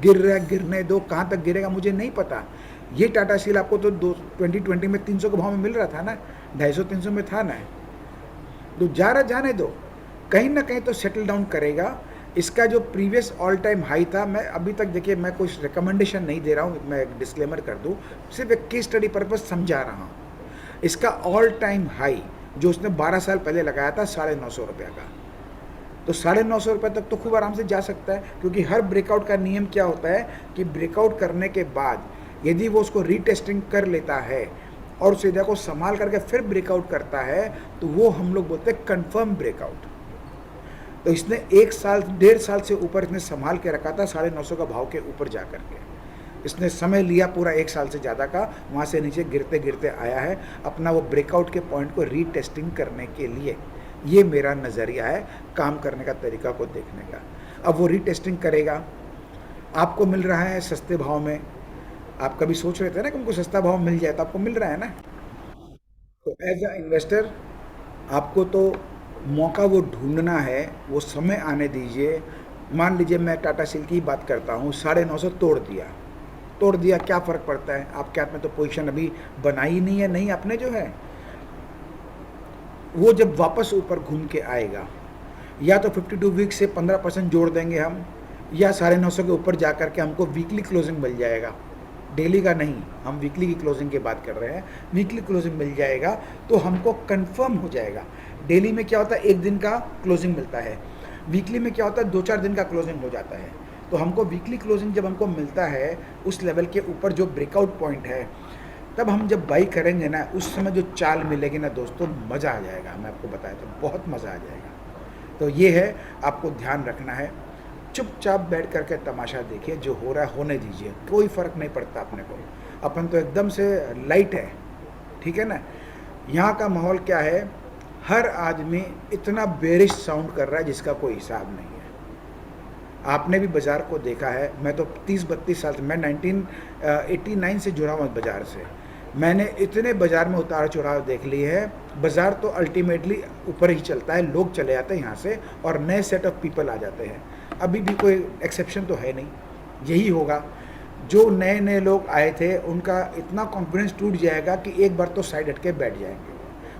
Speaker 1: गिर रहा है गिरने दो, कहाँ तक गिरेगा मुझे नहीं पता। ये टाटा स्टील आपको तो 2020 में 300 के भाव में मिल रहा था ना, 250-300 में था ना, तो जा रहा जाने दो, कहीं ना कहीं तो सेटल डाउन करेगा। इसका जो प्रीवियस ऑल टाइम हाई था, मैं अभी तक देखिए, मैं कुछ रिकमेंडेशन नहीं दे रहा हूँ, मैं एक डिस्क्लेमर कर दूँ, सिर्फ एक केस स्टडी पर्पज समझा रहा हूँ। इसका ऑल टाइम हाई जो उसने 12 साल पहले लगाया था 950 रुपये का, तो 950 रुपये तक तो खूब आराम से जा सकता है, क्योंकि हर ब्रेकआउट का नियम क्या होता है कि ब्रेकआउट करने के बाद यदि वो उसको रीटेस्टिंग कर लेता है और उस एरिया को संभाल करके फिर ब्रेकआउट करता है, तो वो हम लोग बोलते हैं कंफर्म ब्रेकआउट। तो इसने 1 साल 1.5 साल से ऊपर इसने संभाल के रखा था 950 का भाव के ऊपर जा करके, इसने समय लिया पूरा 1 साल से ज़्यादा का, वहाँ से नीचे गिरते गिरते आया है अपना वो ब्रेकआउट के पॉइंट को रीटेस्टिंग करने के लिए। ये मेरा नज़रिया है काम करने का तरीका को देखने का। अब वो रीटेस्टिंग करेगा, आपको मिल रहा है सस्ते भाव में, आप कभी सोच रहे थे ना कि उनको सस्ता भाव मिल जाए, तो आपको मिल रहा है ना। तो एज अ इन्वेस्टर आपको तो मौका वो ढूंढना है, वो समय आने दीजिए। मान लीजिए मैं टाटा स्टील की बात करता हूँ, 950 तोड़ दिया, क्या फ़र्क पड़ता है? आपके हाथ में तो पोजीशन अभी बनाई ही नहीं है, नहीं आपने जो है, वो जब वापस ऊपर घूम के आएगा, या तो 52 वीक से 15% जोड़ देंगे हम, या 950 के ऊपर जा कर के हमको वीकली क्लोजिंग मिल जाएगा, डेली का नहीं, हम वीकली की क्लोजिंग की बात कर रहे हैं, वीकली क्लोजिंग मिल जाएगा तो हमको कंफर्म हो जाएगा। डेली में क्या होता है, 1 दिन का क्लोजिंग मिलता है, वीकली में क्या होता है 2-4 दिन का क्लोजिंग हो जाता है। तो हमको वीकली क्लोजिंग जब हमको मिलता है उस लेवल के ऊपर जो ब्रेकआउट पॉइंट है, तब हम जब बाई करेंगे ना, उस समय जो चाल मिलेगी ना दोस्तों, मज़ा आ जाएगा। मैं आपको बताया तो बहुत मज़ा आ जाएगा। तो ये है, आपको ध्यान रखना है, चुपचाप बैठ करके तमाशा देखिए, जो हो रहा है होने दीजिए, कोई फ़र्क नहीं पड़ता अपने को। अपन तो एकदम से लाइट है, ठीक है ना। यहाँ का माहौल क्या है, हर आदमी इतना बेरिश साउंड कर रहा है जिसका कोई हिसाब नहीं है। आपने भी बाज़ार को देखा है, मैं तो 30-32 साल से, मैं 1989 से जुड़ा हूँ बाज़ार से। मैंने इतने बाज़ार में उतार चढ़ाव देख लिए है। बाज़ार तो अल्टीमेटली ऊपर ही चलता है, लोग चले जाते हैं यहाँ से और नए सेट ऑफ पीपल आ जाते हैं। अभी भी कोई एक्सेप्शन तो है नहीं, यही होगा। जो नए नए लोग आए थे उनका इतना कॉन्फिडेंस टूट जाएगा कि एक बार तो साइड हट के बैठ जाएंगे।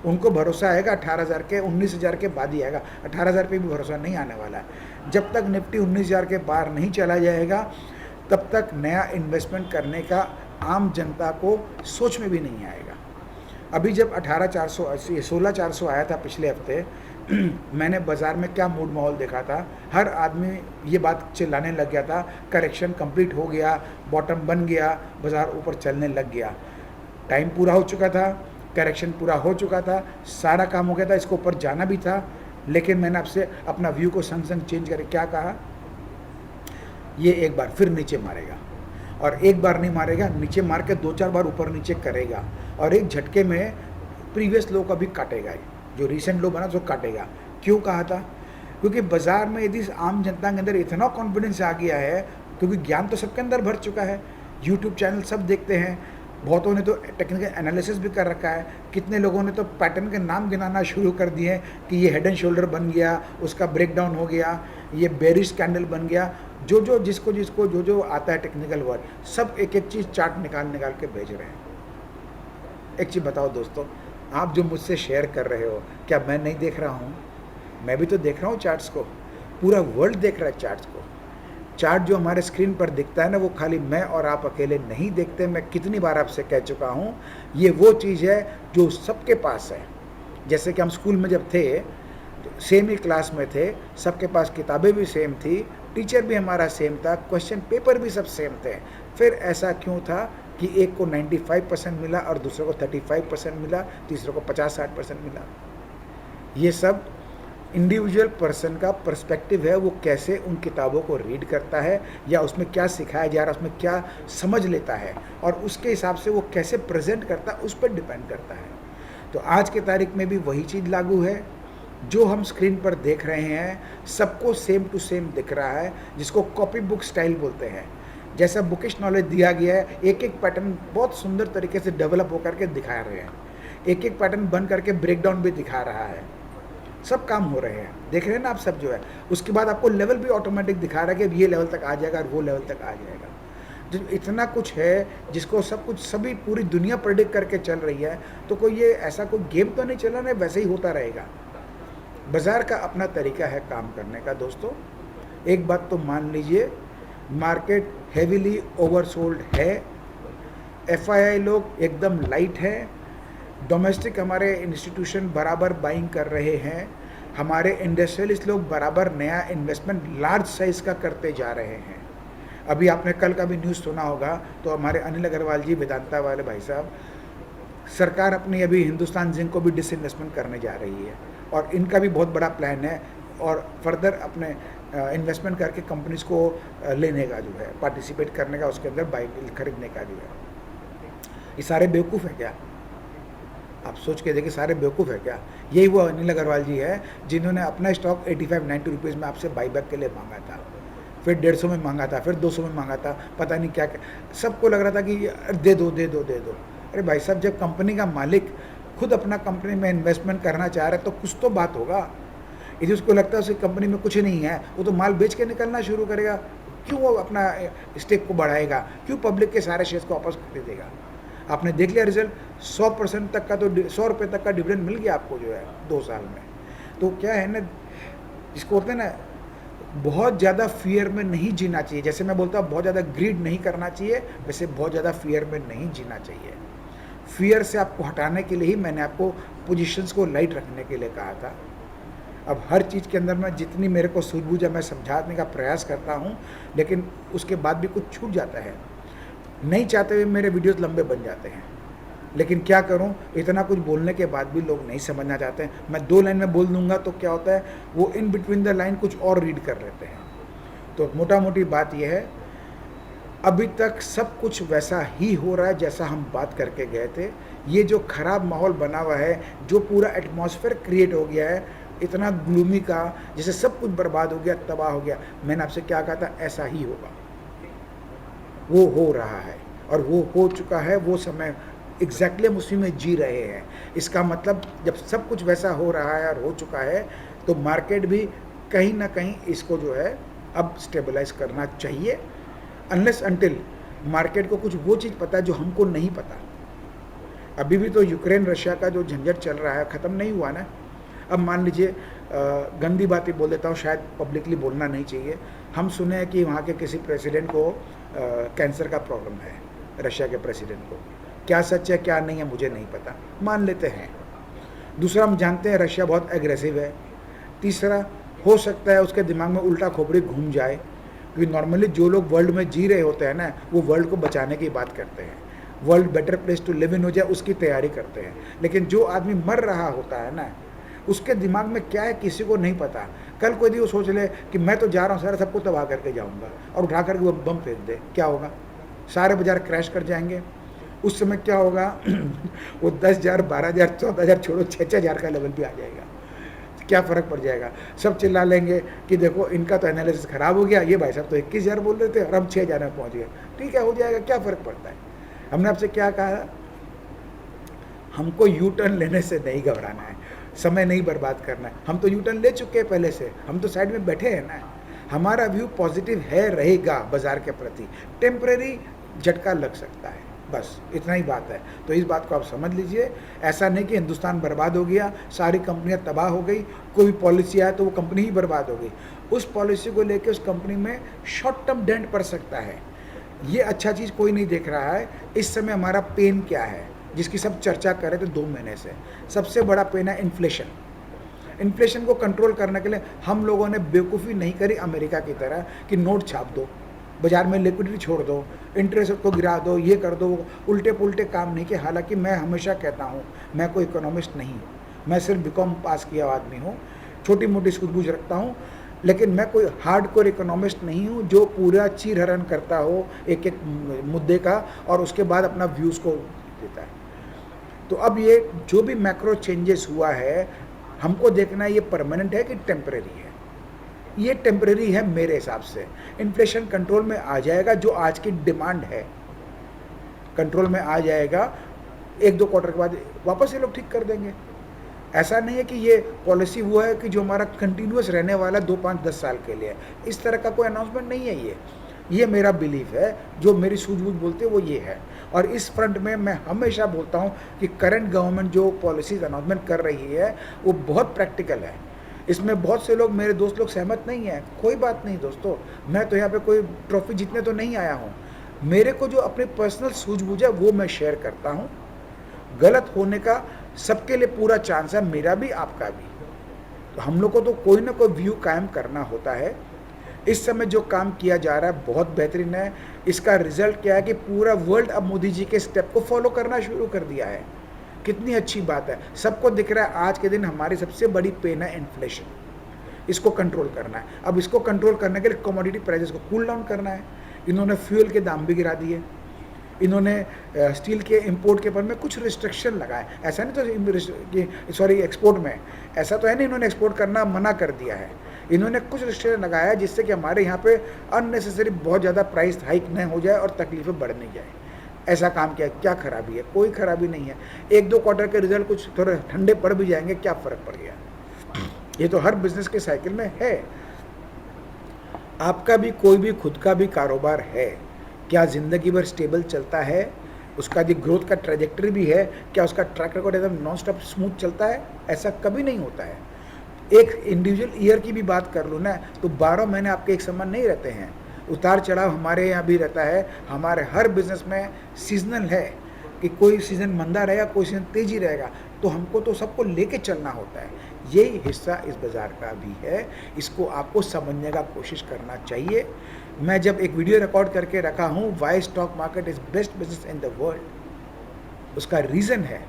Speaker 1: उनको भरोसा आएगा 18,000 के 19,000 के बाद ही आएगा, 18,000 पे भी भरोसा नहीं आने वाला है। जब तक निफ्टी 19,000 के बाहर नहीं चला जाएगा तब तक नया इन्वेस्टमेंट करने का आम जनता को सोच में भी नहीं आएगा। अभी जब 18,480 16,400 आया था पिछले हफ्ते, मैंने बाज़ार में क्या मूड माहौल देखा था। हर आदमी ये बात चिल्लाने लग गया था, करेक्शन कंप्लीट हो गया, बॉटम बन गया, बाज़ार ऊपर चलने लग गया। टाइम पूरा हो चुका था, करेक्शन पूरा हो चुका था, सारा काम हो गया था, इसको ऊपर जाना भी था। लेकिन मैंने आपसे अपना व्यू को संग संग चेंज करके क्या कहा, ये एक बार फिर नीचे मारेगा, और एक बार नहीं मारेगा, नीचे मार के 2-4 बार ऊपर नीचे करेगा, और एक झटके में प्रीवियस लो का भी काटेगा, जो रिसेंट लो बना तो काटेगा। क्यों कहा था? क्योंकि बाज़ार में यदि आम जनता के अंदर इतना कॉन्फिडेंस आ गया है, क्योंकि ज्ञान तो सबके अंदर भर चुका है, यूट्यूब चैनल सब देखते हैं, बहुतों ने तो टेक्निकल एनालिसिस भी कर रखा है, कितने लोगों ने तो पैटर्न के नाम गिनाना शुरू कर दिए कि ये हेड एंड शोल्डर बन गया, उसका ब्रेक डाउन हो गया, ये बेरिश कैंडल बन गया। जो जिसको जो आता है टेक्निकल वर्ड, सब एक एक चीज़ चार्ट निकाल के भेज रहे हैं। एक चीज़ बताओ दोस्तों, आप जो मुझसे शेयर कर रहे हो, क्या मैं नहीं देख रहा हूँ? मैं भी तो देख रहा हूँ चार्ट्स को, पूरा वर्ल्ड देख रहा है चार्ट्स को। चार्ट जो हमारे स्क्रीन पर दिखता है ना, वो खाली मैं और आप अकेले नहीं देखते। मैं कितनी बार आपसे कह चुका हूँ, ये वो चीज़ है जो सबके पास है। जैसे कि हम स्कूल में जब थे तो सेम ही क्लास में थे, सबके पास किताबें भी सेम थी, टीचर भी हमारा सेम था, क्वेश्चन पेपर भी सब सेम थे। फिर ऐसा क्यों था कि एक को 95% मिला और दूसरे को 35% मिला, तीसरे को 50-60% मिला? ये सब इंडिविजुअल पर्सन का पर्सपेक्टिव है, वो कैसे उन किताबों को रीड करता है या उसमें क्या सिखाया जा रहा है, उसमें क्या समझ लेता है, और उसके हिसाब से वो कैसे प्रेजेंट करता है, उस पर डिपेंड करता है। तो आज के तारीख में भी वही चीज़ लागू है। जो हम स्क्रीन पर देख रहे हैं सबको सेम टू सेम दिख रहा है, जिसको कॉपी बुक स्टाइल बोलते हैं। जैसा बुकिश नॉलेज दिया गया है, एक एक पैटर्न बहुत सुंदर तरीके से डेवलप होकर के दिखा रहे हैं, एक एक पैटर्न बन करके ब्रेकडाउन भी दिखा रहा है, सब काम हो रहे हैं, देख रहे हैं ना आप सब जो है। उसके बाद आपको लेवल भी ऑटोमेटिक दिखा रहा है कि अब ये लेवल तक आ जाएगा और वो लेवल तक आ जाएगा। जो इतना कुछ है जिसको सब कुछ सभी पूरी दुनिया प्रेडिक्ट करके चल रही है, तो कोई ये ऐसा कोई गेम तो नहीं चला ना, वैसे ही होता रहेगा। बाज़ार का अपना तरीका है काम करने का दोस्तों। एक बात तो मान लीजिए, मार्केट हेवीली ओवरसोल्ड है, एफआईआई लोग एकदम लाइट है, डोमेस्टिक हमारे इंस्टीट्यूशन बराबर बाइंग कर रहे हैं, हमारे इंडस्ट्रियलिस्ट लोग बराबर नया इन्वेस्टमेंट लार्ज साइज़ का करते जा रहे हैं। अभी आपने कल का भी न्यूज़ सुना होगा, तो हमारे अनिल अग्रवाल जी, वेदांता वाले भाई साहब, सरकार अपनी अभी हिंदुस्तान जिंक को भी डिसइन्वेस्टमेंट करने जा रही है, और इनका भी बहुत बड़ा प्लान है, और फर्दर अपने इन्वेस्टमेंट करके कंपनीज को लेने का जो है, पार्टिसिपेट करने का, उसके अंदर बाई खरीदने का जो है। ये सारे बेवकूफ़ है क्या? आप सोच के देखिए, सारे बेवकूफ़ है क्या? यही वो अनिल अग्रवाल जी है जिन्होंने अपना स्टॉक 85-90 रुपीज़ में आपसे बाईबैक के लिए मांगा था, फिर 150 में मांगा था, फिर 200 में मांगा था, पता नहीं क्या क्या, सबको लग रहा था कि दे दो दे दो दे दो। अरे भाई साहब, जब कंपनी का मालिक खुद अपना कंपनी में इन्वेस्टमेंट करना चाह रहा है तो कुछ तो बात होगा। यदि उसको लगता है उस कंपनी में कुछ नहीं है, वो तो माल बेच के निकलना शुरू करेगा, क्यों वो अपना स्टेक को बढ़ाएगा, क्यों पब्लिक के सारे शेयर्स को वापस खरीदेगा? आपने देख लिया रिजल्ट, 100% तक का, तो 100 रुपये तक का डिविडेंड मिल गया आपको जो है 2 साल में। तो क्या है ना, इसको होते हैं ना, बहुत ज़्यादा फियर में नहीं जीना चाहिए। जैसे मैं बोलता हूँ बहुत ज़्यादा ग्रीड नहीं करना चाहिए, वैसे बहुत ज़्यादा फियर में नहीं जीना चाहिए। फियर से आपको हटाने के लिए ही मैंने आपको पोजीशंस को लाइट रखने के लिए कहा था। अब हर चीज़ के अंदर मैं जितनी मेरे को सूझबूझ है मैं समझाने का प्रयास करता हूँ, लेकिन उसके बाद भी कुछ छूट जाता है। नहीं चाहते हुए मेरे वीडियोस लंबे बन जाते हैं, लेकिन क्या करूं, इतना कुछ बोलने के बाद भी लोग नहीं समझना चाहते हैं। मैं 2 लाइन में बोल दूंगा तो क्या होता है, वो इन बिटवीन द लाइन कुछ और रीड कर लेते हैं। तो मोटा मोटी बात यह है, अभी तक सब कुछ वैसा ही हो रहा है जैसा हम बात करके गए थे। ये जो खराब माहौल बना हुआ है, जो पूरा एटमॉस्फेयर क्रिएट हो गया है, इतना ग्लूमी का, जैसे सब कुछ बर्बाद हो गया, तबाह हो गया, मैंने आपसे क्या कहा था, ऐसा ही होगा। वो हो रहा है और वो हो चुका है। वो समय एग्जैक्टली हम उसी में जी रहे हैं। इसका मतलब जब सब कुछ वैसा हो रहा है और हो चुका है, तो मार्केट भी कहीं ना कहीं इसको जो है अब स्टेबलाइज करना चाहिए, अनलेस अनटिल मार्केट को कुछ वो चीज़ पता है जो हमको नहीं पता। अभी भी तो यूक्रेन रशिया का जो झंझट चल रहा है ख़त्म नहीं हुआ ना। अब मान लीजिए, गंदी बातें बोल देता हूँ, शायद पब्लिकली बोलना नहीं चाहिए। हम सुने हैं कि वहाँ के किसी प्रेसिडेंट को कैंसर का प्रॉब्लम है, रशिया के प्रेसिडेंट को। क्या सच है क्या नहीं है मुझे नहीं पता, मान लेते हैं। दूसरा, हम जानते हैं रशिया बहुत एग्रेसिव है। तीसरा, हो सकता है उसके दिमाग में उल्टा खोपड़ी घूम जाए, क्योंकि नॉर्मली जो लोग वर्ल्ड में जी रहे होते हैं ना, वो वर्ल्ड को बचाने की बात करते हैं, world better place to live in हो जाए उसकी तैयारी करते हैं। लेकिन जो आदमी मर रहा होता है ना, उसके दिमाग में क्या है किसी को नहीं पता। कल कोई भी वो सोच ले कि मैं तो जा रहा हूँ सारा सबको तबाह करके जाऊँगा, और उठा करके वो बम फेंक दे, क्या होगा? सारे बाजार क्रैश कर जाएंगे। उस समय क्या होगा? वो 10,000, 12,000, 14,000 छोड़ो, 6,000 का लेवल भी आ जाएगा। क्या फ़र्क पड़ जाएगा? सब चिल्ला लेंगे कि देखो इनका तो एनालिसिस ख़राब हो गया, ये भाई साहब तो 21,000 बोल रहे थे और हम 6,000 में पहुँच गए। ठीक है, हो जाएगा, क्या फ़र्क पड़ता है? हमने आपसे क्या कहा? हमको यू टर्न लेने से नहीं घबराना है, समय नहीं बर्बाद करना है। हम तो यू टर्न ले चुके हैं पहले से, हम तो साइड में बैठे हैं ना। हमारा व्यू पॉजिटिव है, रहेगा बाजार के प्रति। टेम्परेरी झटका लग सकता है, बस इतना ही बात है। तो इस बात को आप समझ लीजिए। ऐसा नहीं कि हिंदुस्तान बर्बाद हो गया, सारी कंपनियां तबाह हो गई, कोई भी पॉलिसी आए तो वो कंपनी ही बर्बाद हो गई। उस पॉलिसी को लेकर उस कंपनी में शॉर्ट टर्म डेंट पड़ सकता है। ये अच्छा चीज़ कोई नहीं देख रहा है। इस समय हमारा पेन क्या है, जिसकी सब चर्चा कर रहे थे 2 महीने से? सबसे बड़ा पेन है इन्फ्लेशन। इन्फ्लेशन को कंट्रोल करने के लिए हम लोगों ने बेवकूफ़ी नहीं करी अमेरिका की तरह कि नोट छाप दो, बाजार में लिक्विडिटी छोड़ दो, इंटरेस्ट को गिरा दो, ये कर दो, उल्टे पुल्टे काम नहीं किए। हालांकि मैं हमेशा कहता हूँ, मैं कोई इकोनॉमिस्ट नहीं हूँ, मैं सिर्फ बीकॉम पास किया आदमी हूँ, छोटी मोटी सूझबूझ रखता हूँ, लेकिन मैं कोई हार्डकोर इकोनॉमिस्ट नहीं हूँ जो पूरा चीरहरण करता हो एक एक मुद्दे का और उसके बाद अपना व्यूज़ को देता है। तो अब ये जो भी मैक्रो चेंजेस हुआ है, हमको देखना है ये परमानेंट है कि टेम्परेरी है। ये टेम्परेरी है मेरे हिसाब से। इन्फ्लेशन कंट्रोल में आ जाएगा, जो आज की डिमांड है कंट्रोल में आ जाएगा। 1-2 क्वार्टर के बाद वापस ये लोग ठीक कर देंगे। ऐसा नहीं है कि ये पॉलिसी वो है कि जो हमारा कंटिन्यूस रहने वाला 2, 5, 10 साल के लिए। इस तरह का कोई अनाउंसमेंट नहीं है ये मेरा बिलीफ है, जो मेरी सूझबूझ बोलते हैं वो ये है। और इस फ्रंट में मैं हमेशा बोलता हूँ कि करंट गवर्नमेंट जो पॉलिसीज अनाउंसमेंट कर रही है वो बहुत प्रैक्टिकल है। इसमें बहुत से लोग, मेरे दोस्त लोग सहमत नहीं हैं, कोई बात नहीं दोस्तों, मैं तो यहाँ पे कोई ट्रॉफी जीतने तो नहीं आया हूँ। मेरे को जो अपनी पर्सनल सूझबूझ है वो मैं शेयर करता हूँ। गलत होने का सबके लिए पूरा चांस है, मेरा भी आपका भी। तो हम लोग को तो कोई ना कोई व्यू कायम करना होता है। इस समय जो काम किया जा रहा है बहुत बेहतरीन है। इसका रिजल्ट क्या है कि पूरा वर्ल्ड अब मोदी जी के स्टेप को फॉलो करना शुरू कर दिया है। कितनी अच्छी बात है, सबको दिख रहा है। आज के दिन हमारी सबसे बड़ी पेन है इन्फ्लेशन, इसको कंट्रोल करना है। अब इसको कंट्रोल करने के लिए कमोडिटी प्राइसेस को कूल डाउन करना है। इन्होंने फ्यूल के दाम भी गिरा दिए, इन्होंने स्टील के इंपोर्ट के ऊपर में कुछ रिस्ट्रिक्शन लगाए। ऐसा नहीं तो सॉरी एक्सपोर्ट में ऐसा तो है नहीं, इन्होंने एक्सपोर्ट करना मना कर दिया है। इन्होंने कुछ रिस्ट्रिक्शन लगाया है जिससे कि हमारे यहाँ पे अननेसेसरी बहुत ज़्यादा प्राइस हाइक न हो जाए और तकलीफें बढ़ नहीं जाए। ऐसा काम किया, क्या खराबी है? कोई खराबी नहीं है। 1-2 क्वार्टर के रिजल्ट कुछ थोड़े ठंडे पड़ भी जाएंगे, क्या फ़र्क पड़ गया? ये तो हर बिजनेस के साइकिल में है। आपका भी कोई भी खुद का भी कारोबार है, क्या ज़िंदगी भर स्टेबल चलता है? उसका जो ग्रोथ का ट्रेजेक्टरी भी है, क्या उसका ट्रैक रिकॉर्ड एकदम नॉन स्टॉप स्मूथ चलता है? ऐसा कभी नहीं होता है। एक इंडिविजुअल ईयर की भी बात कर लो ना, तो 12 महीने आपके एक समान नहीं रहते हैं। उतार चढ़ाव हमारे यहाँ भी रहता है। हमारे हर बिजनेस में सीजनल है कि कोई सीज़न मंदा रहेगा, कोई सीज़न तेज़ी रहेगा। तो हमको तो सबको लेके चलना होता है। यही हिस्सा इस बाज़ार का भी है, इसको आपको समझने का कोशिश करना चाहिए। मैं जब एक वीडियो रिकॉर्ड करके रखा हूँ, Y stock market is best business in the world, उसका रीज़न है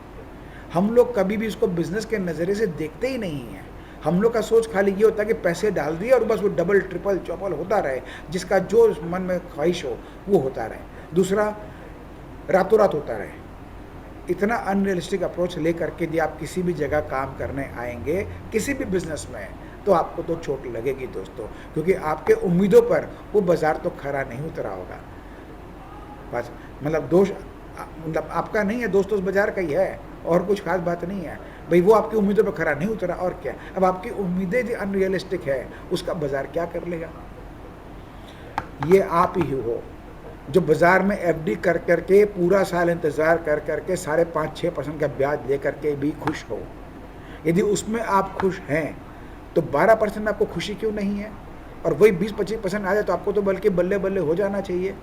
Speaker 1: हम लोग कभी भी उसको बिजनेस के नज़रिए से देखते ही नहीं हैं। हम लोग का सोच खाली ये होता है कि पैसे डाल दिए और बस वो डबल ट्रिपल चौपल होता रहे, जिसका जो मन में ख्वाहिश हो वो होता रहे। दूसरा, रातों रात होता रहे। इतना अनरियलिस्टिक अप्रोच लेकर के यदि आप किसी भी जगह काम करने आएंगे, किसी भी बिजनेस में, तो आपको तो चोट लगेगी दोस्तों, क्योंकि आपके उम्मीदों पर वो बाजार तो खरा नहीं उतरा होगा। बस मतलब दोष मतलब आपका नहीं है, दोस्त उस बाजार का ही है, और कुछ खास बात नहीं है भाई। वो आपकी उम्मीदों पर खरा नहीं उतरा, और क्या। अब आपकी उम्मीदें जो अनरियलिस्टिक है, उसका बाजार क्या कर लेगा। ये आप ही हो जो बाजार में एफडी कर करके पूरा साल इंतज़ार कर करके 5.5-6% का ब्याज ले करके भी खुश हो। यदि उसमें आप खुश हैं तो 12% आपको खुशी क्यों नहीं है। और वही 20-25% आ जाए तो आपको तो बल्कि बल्ले बल्ले हो जाना चाहिए।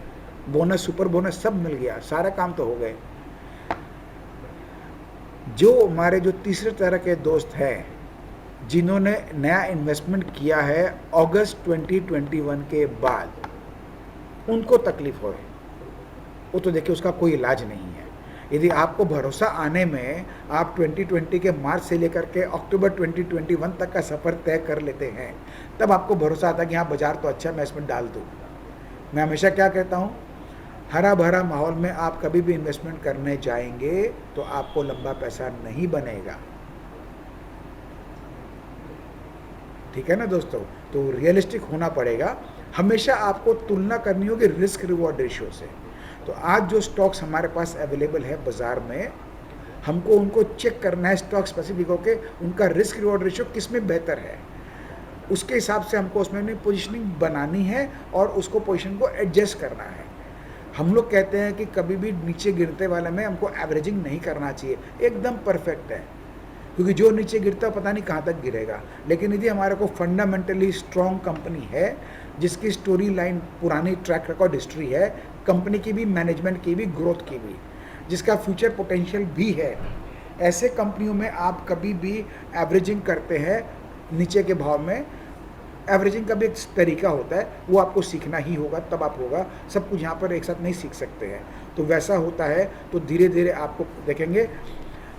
Speaker 1: बोनस, सुपर बोनस सब मिल गया, सारा काम तो हो गए। जो हमारे जो तीसरे तरह के दोस्त हैं जिन्होंने नया इन्वेस्टमेंट किया है अगस्त 2021 के बाद, उनको तकलीफ हो, वो तो देखिए उसका कोई इलाज नहीं है। यदि आपको भरोसा आने में आप 2020 के मार्च से लेकर के अक्टूबर 2021 तक का सफ़र तय कर लेते हैं, तब आपको भरोसा आता है कि हाँ बाजार तो अच्छा है, मैं इसमें डाल दूँ। मैं हमेशा क्या कहता हूँ, हरा भरा माहौल में आप कभी भी इन्वेस्टमेंट करने जाएंगे तो आपको लंबा पैसा नहीं बनेगा। ठीक है ना दोस्तों। तो रियलिस्टिक होना पड़ेगा। हमेशा आपको तुलना करनी होगी रिस्क रिवॉर्ड रेशियो से। तो आज जो स्टॉक्स हमारे पास अवेलेबल है बाज़ार में, हमको उनको चेक करना है स्टॉक स्पेसिफिक होके उनका रिस्क रिवॉर्ड रेशियो किस में बेहतर है। उसके हिसाब से हमको उसमें अपनी पोजीशनिंग बनानी है और उसको पोजीशन को एडजस्ट करना है। हम लोग कहते हैं कि कभी भी नीचे गिरते वाले में हमको एवरेजिंग नहीं करना चाहिए, एकदम परफेक्ट है, क्योंकि जो नीचे गिरता है पता नहीं कहाँ तक गिरेगा। लेकिन यदि हमारे को फंडामेंटली स्ट्रॉन्ग कंपनी है, जिसकी स्टोरी लाइन पुरानी ट्रैक रिकॉर्ड हिस्ट्री है, कंपनी की भी, मैनेजमेंट की भी, ग्रोथ की भी, जिसका फ्यूचर पोटेंशियल भी है, ऐसे कंपनियों में आप कभी भी एवरेजिंग करते हैं नीचे के भाव में। एवरेजिंग का भी एक तरीका होता है, वो आपको सीखना ही होगा, तब आप होगा। सब कुछ यहाँ पर एक साथ नहीं सीख सकते हैं। तो वैसा होता है तो धीरे धीरे आपको देखेंगे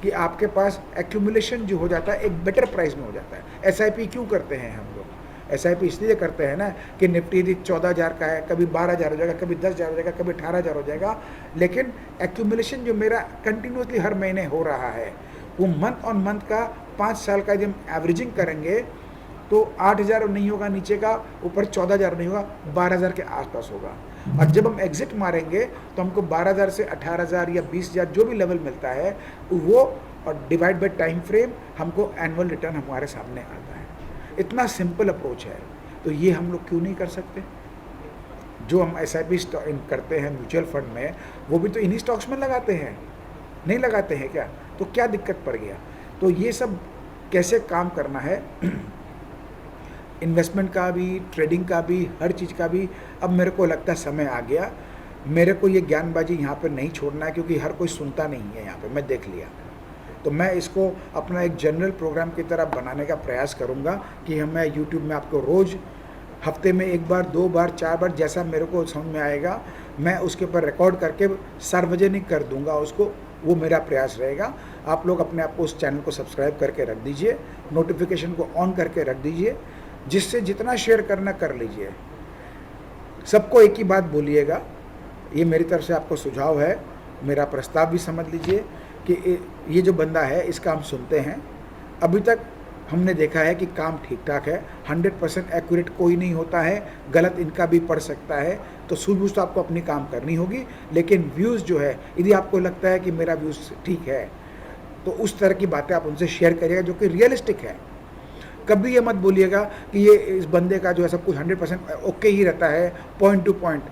Speaker 1: कि आपके पास एक्यूमुलेशन जो हो जाता है एक बेटर प्राइस में हो जाता है। SIP क्यों करते हैं हम लोग? SIP इसलिए करते हैं ना कि निफ्टी यदि 14,000 का है, कभी 12,000 हो जाएगा, कभी 10,000 हो जाएगा, कभी 18,000 हो जाएगा, लेकिन एक्यूमुलेशन जो मेरा कंटिन्यूसली हर महीने हो रहा है, वो मंथ ऑन मंथ का 5 साल का जब एवरेजिंग करेंगे तो 8,000 नहीं होगा नीचे का, ऊपर 14,000 नहीं होगा, 12,000 के आसपास होगा। और जब हम एग्जिट मारेंगे तो हमको 12,000 से 18,000 या 20,000 जो भी लेवल मिलता है वो, और डिवाइड बाय टाइम फ्रेम, हमको एनुअल रिटर्न हमारे सामने आता है। इतना सिंपल अप्रोच है। तो ये हम लोग क्यों नहीं कर सकते? जो हम SIP करते हैं म्यूचुअल फंड में, वो भी तो इन्हीं स्टॉक्स में लगाते हैं, नहीं लगाते हैं क्या? तो क्या दिक्कत पड़ गया? तो ये सब कैसे काम करना है इन्वेस्टमेंट का भी, ट्रेडिंग का भी, हर चीज़ का भी, अब मेरे को लगता है समय आ गया। मेरे को ये ज्ञानबाजी यहाँ पर नहीं छोड़ना है, क्योंकि हर कोई सुनता नहीं है यहाँ पे, मैं देख लिया। तो मैं इसको अपना एक जनरल प्रोग्राम की तरह बनाने का प्रयास करूँगा कि मैं यूट्यूब में आपको रोज़ हफ्ते में 1 बार, 2 बार, 4 बार, जैसा मेरे को समझ में आएगा, मैं उसके ऊपर रिकॉर्ड करके सार्वजनिक कर दूँगा उसको। वो मेरा प्रयास रहेगा। आप लोग अपने आप को उस चैनल को सब्सक्राइब करके रख दीजिए, नोटिफिकेशन को ऑन करके रख दीजिए, जिससे जितना शेयर करना कर लीजिए। सबको एक ही बात बोलिएगा, ये मेरी तरफ से आपको सुझाव है, मेरा प्रस्ताव भी समझ लीजिए कि ये जो बंदा है इसका हम सुनते हैं। अभी तक हमने देखा है कि काम ठीक ठाक है, 100% एक्यूरेट कोई नहीं होता है, गलत इनका भी पड़ सकता है। तो सूझबूझ तो आपको अपनी काम करनी होगी, लेकिन व्यूज़ जो है, यदि आपको लगता है कि मेरा व्यूज़ ठीक है तो उस तरह की बातें आप उनसे शेयर करिएगा जो कि रियलिस्टिक है। कभी ये मत बोलिएगा कि ये इस बंदे का जो है सब कुछ 100% ओके ही रहता है, पॉइंट टू पॉइंट।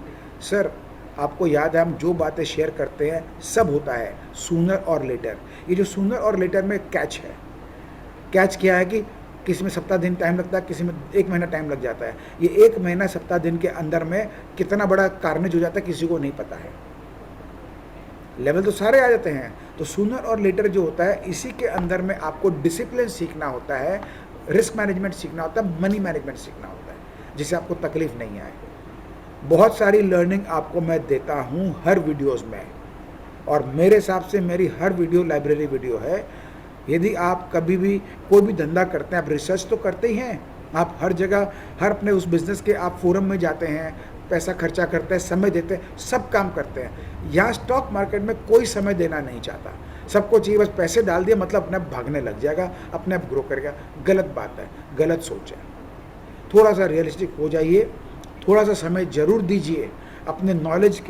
Speaker 1: सर, आपको याद है हम जो बातें शेयर करते हैं सब होता है सूनर और लेटर। ये जो सूनर और लेटर में कैच है, कैच क्या है कि किसी में सप्ताह दिन टाइम लगता है, किसी में 1 महीना टाइम लग जाता है। ये 1 महीना सप्ताह दिन के अंदर में कितना बड़ा कार्नेज हो जाता है किसी को नहीं पता है। लेवल तो सारे आ जाते हैं। तो सूनर और लेटर जो होता है, इसी के अंदर में आपको डिसिप्लिन सीखना होता है, रिस्क मैनेजमेंट सीखना होता है, मनी मैनेजमेंट सीखना होता है, जिससे आपको तकलीफ नहीं आए। बहुत सारी लर्निंग आपको मैं देता हूँ हर वीडियोस में, और मेरे हिसाब से मेरी हर वीडियो लाइब्रेरी वीडियो है। यदि आप कभी भी कोई भी धंधा करते हैं, आप रिसर्च तो करते ही हैं, आप हर जगह हर अपने उस बिज़नेस के आप फोरम में जाते हैं, पैसा खर्चा करते हैं, समय देते हैं, सब काम करते हैं। यहाँ स्टॉक मार्केट में कोई समय देना नहीं चाहता, सबको चाहिए बस पैसे डाल दिए मतलब अपने आप भागने लग जाएगा, अपने आप ग्रो करेगा। गलत बात है, गलत सोच है। थोड़ा सा रियलिस्टिक हो जाइए, थोड़ा सा समय ज़रूर दीजिए अपने नॉलेज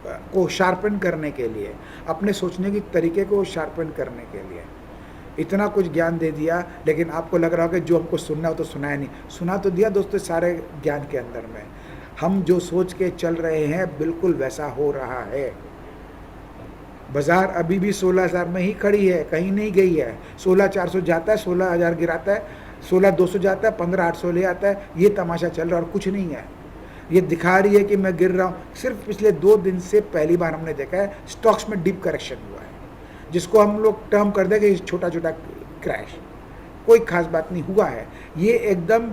Speaker 1: को शार्पन करने के लिए, अपने सोचने की तरीके को शार्पन करने के लिए। इतना कुछ ज्ञान दे दिया, लेकिन आपको लग रहा हो कि जो हमको सुनना हो तो सुनाया नहीं। सुना तो दिया दोस्तों सारे ज्ञान के अंदर में। हम जो सोच के चल रहे हैं बिल्कुल वैसा हो रहा है। बाजार अभी भी 16,000 में ही खड़ी है, कहीं नहीं गई है। 16,400 जाता है, 16,000 गिराता है, 16,200 जाता है, 15,800 ले आता है। ये तमाशा चल रहा है और कुछ नहीं है। ये दिखा रही है कि मैं गिर रहा हूँ। सिर्फ पिछले 2 दिन से पहली बार हमने देखा है स्टॉक्स में डीप करेक्शन हुआ है, जिसको हम लोग टर्म कर देंगे छोटा छोटा क्रैश। कोई खास बात नहीं हुआ है। ये एकदम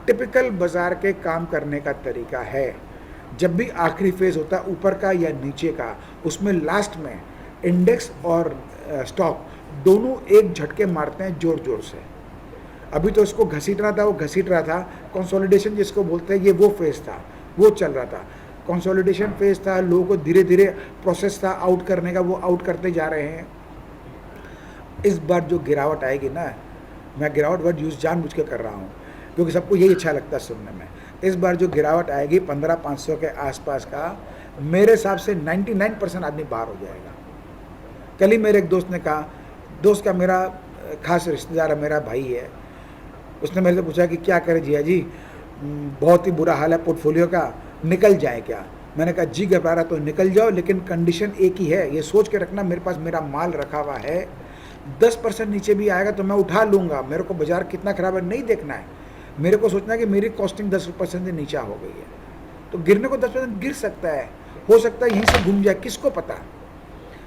Speaker 1: टिपिकल बाजार के काम करने का तरीका है। जब भी आखिरी फेज होता है ऊपर का या नीचे का, उसमें लास्ट में इंडेक्स और स्टॉक दोनों एक झटके मारते हैं जोर जोर से। अभी तो इसको घसीट रहा था, वो घसीट रहा था। कंसोलिडेशन जिसको बोलते हैं, ये वो फेज था, वो चल रहा था। कंसोलिडेशन फेज था, लोगों को धीरे धीरे प्रोसेस था आउट करने का, वो आउट करते जा रहे हैं। इस बार जो गिरावट आएगी ना, मैं गिरावट वर्ड यूज़ जानबूझ के कर रहा हूँ क्योंकि सबको यही अच्छा लगता है सुनने में। इस बार जो गिरावट आएगी 15,500 के आसपास का, मेरे हिसाब से 99% आदमी बाहर हो जाएगा। कल ही मेरे एक दोस्त ने कहा, दोस्त का मेरा खास रिश्तेदार है, मेरा भाई है, उसने मेरे से पूछा कि क्या करें जिया जी, बहुत ही बुरा हाल है पोर्टफोलियो का, निकल जाए क्या। मैंने कहा जी घबरा रहा तो निकल जाओ, लेकिन कंडीशन एक ही है, ये सोच के रखना मेरे पास मेरा माल रखा हुआ है, 10% नीचे भी आएगा तो मैं उठा लूँगा। मेरे को बाजार कितना ख़राब है नहीं देखना है, मेरे को सोचना है कि मेरी कॉस्टिंग 10% से नीचा हो गई है। तो गिरने को 10% गिर सकता है, हो सकता है यहीं से घूम जाए, किसको पता।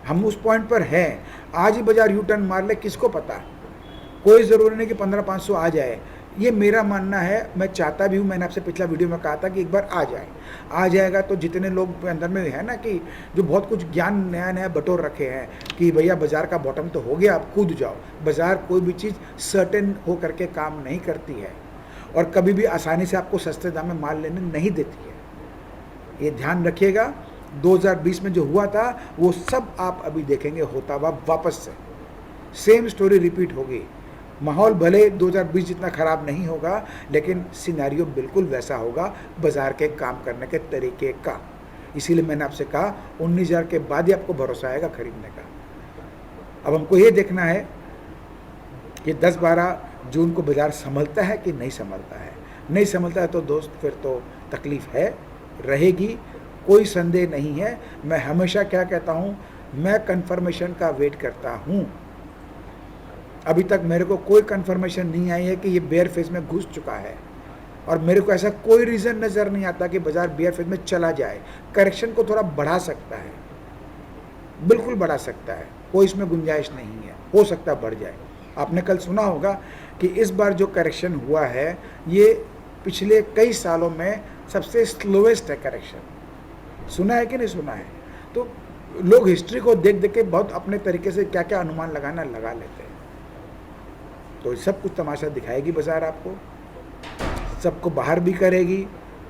Speaker 1: हम उस पॉइंट पर हैं, आज ही बाजार यू टर्न मार ले, किसको पता। कोई ज़रूरी नहीं कि 15,500 आ जाए, ये मेरा मानना है। मैं चाहता भी हूँ, मैंने आपसे पिछला वीडियो में कहा था कि एक बार आ जाए। आ जाएगा तो जितने लोग अंदर में है ना कि जो बहुत कुछ ज्ञान नया नया बटोर रखे हैं कि भैया बाज़ार का बॉटम तो हो गया, आप कूद जाओ। बाज़ार कोई भी चीज़ सर्टेन हो करके काम नहीं करती है और कभी भी आसानी से आपको सस्ते दाम में माल लेने नहीं देती है। ये ध्यान रखिएगा। 2020 में जो हुआ था वो सब आप अभी देखेंगे होता हुआ वापस से। सेम स्टोरी रिपीट होगी। माहौल भले 2020 जितना ख़राब नहीं होगा, लेकिन सिनेरियो बिल्कुल वैसा होगा बाज़ार के काम करने के तरीके का। इसीलिए मैंने आपसे कहा 19,000 के बाद ही आपको भरोसा आएगा खरीदने का। अब हमको ये देखना है कि 10-12 जून को बाज़ार संभलता है कि नहीं संभलता है। नहीं संभलता है तो दोस्त फिर तो तकलीफ़ है, रहेगी, कोई संदेह नहीं है। मैं हमेशा क्या कहता हूँ, मैं कन्फर्मेशन का वेट करता हूँ। अभी तक मेरे को कोई कन्फर्मेशन नहीं आई है कि ये बेयर फेज में घुस चुका है और मेरे को ऐसा कोई रीज़न नज़र नहीं आता कि बाज़ार बेयर फेज में चला जाए। करेक्शन को थोड़ा बढ़ा सकता है, बिल्कुल बढ़ा सकता है, कोई इसमें गुंजाइश नहीं है, हो सकता है बढ़ जाए। आपने कल सुना होगा कि इस बार जो करेक्शन हुआ है ये पिछले कई सालों में सबसे स्लोवेस्ट है करेक्शन। सुना है कि नहीं सुना है? तो लोग हिस्ट्री को देख देख के बहुत अपने तरीके से क्या क्या अनुमान लगाना लगा लेते हैं। तो सब कुछ तमाशा दिखाएगी बाज़ार आपको, सबको बाहर भी करेगी,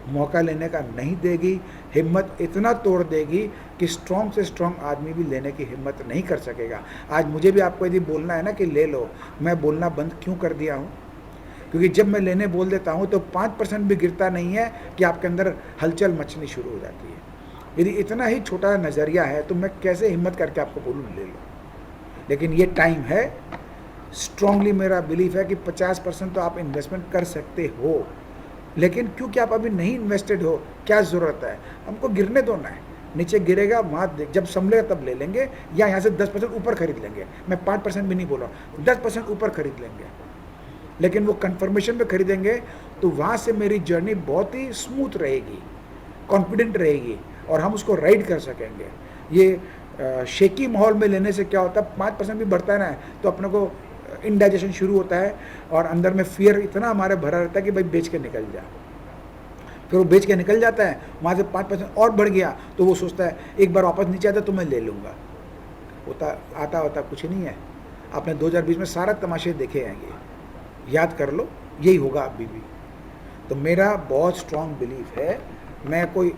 Speaker 1: मौका लेने का नहीं देगी, हिम्मत इतना तोड़ देगी कि स्ट्रॉन्ग से स्ट्रॉन्ग आदमी भी लेने की हिम्मत नहीं कर सकेगा। आज मुझे भी आपको यदि बोलना है ना कि ले लो, मैं बोलना बंद क्यों कर दिया हूँ? क्योंकि जब मैं लेने बोल देता हूँ तो 5% भी गिरता नहीं है कि आपके अंदर हलचल मचनी शुरू हो जाती है। यदि इतना ही छोटा नज़रिया है तो मैं कैसे हिम्मत करके आपको बोलूँ ले लो। लेकिन ये टाइम है, स्ट्रांगली मेरा बिलीफ है कि 50% तो आप इन्वेस्टमेंट कर सकते हो, लेकिन क्योंकि आप अभी नहीं इन्वेस्टेड हो, क्या ज़रूरत है? हमको गिरने दो ना है, नीचे गिरेगा वहाँ जब संभलेगा तब ले लेंगे, या यहाँ से 10% ऊपर खरीद लेंगे। मैं 5% भी नहीं बोल रहा, 10% ऊपर खरीद लेंगे, लेकिन वो कंफर्मेशन में खरीदेंगे तो वहाँ से मेरी जर्नी बहुत ही स्मूथ रहेगी, कॉन्फिडेंट रहेगी और हम उसको राइड कर सकेंगे। ये शेकी माहौल में लेने से क्या होता है, 5% भी बढ़ता है ना तो अपने को इंडाइजेशन शुरू होता है और अंदर में फियर इतना हमारे भरा रहता है कि भाई बेच के निकल जा। फिर वो बेच के निकल जाता है, वहाँ से 5% और बढ़ गया तो वो सोचता है एक बार वापस नीचे आता तो मैं ले लूँगा। होता आता कुछ नहीं है। आपने 2020 में सारा तमाशे देखे हैं, ये याद कर लो, यही होगा अभी भी। तो मेरा बहुत स्ट्रॉन्ग बिलीफ है, मैं कोई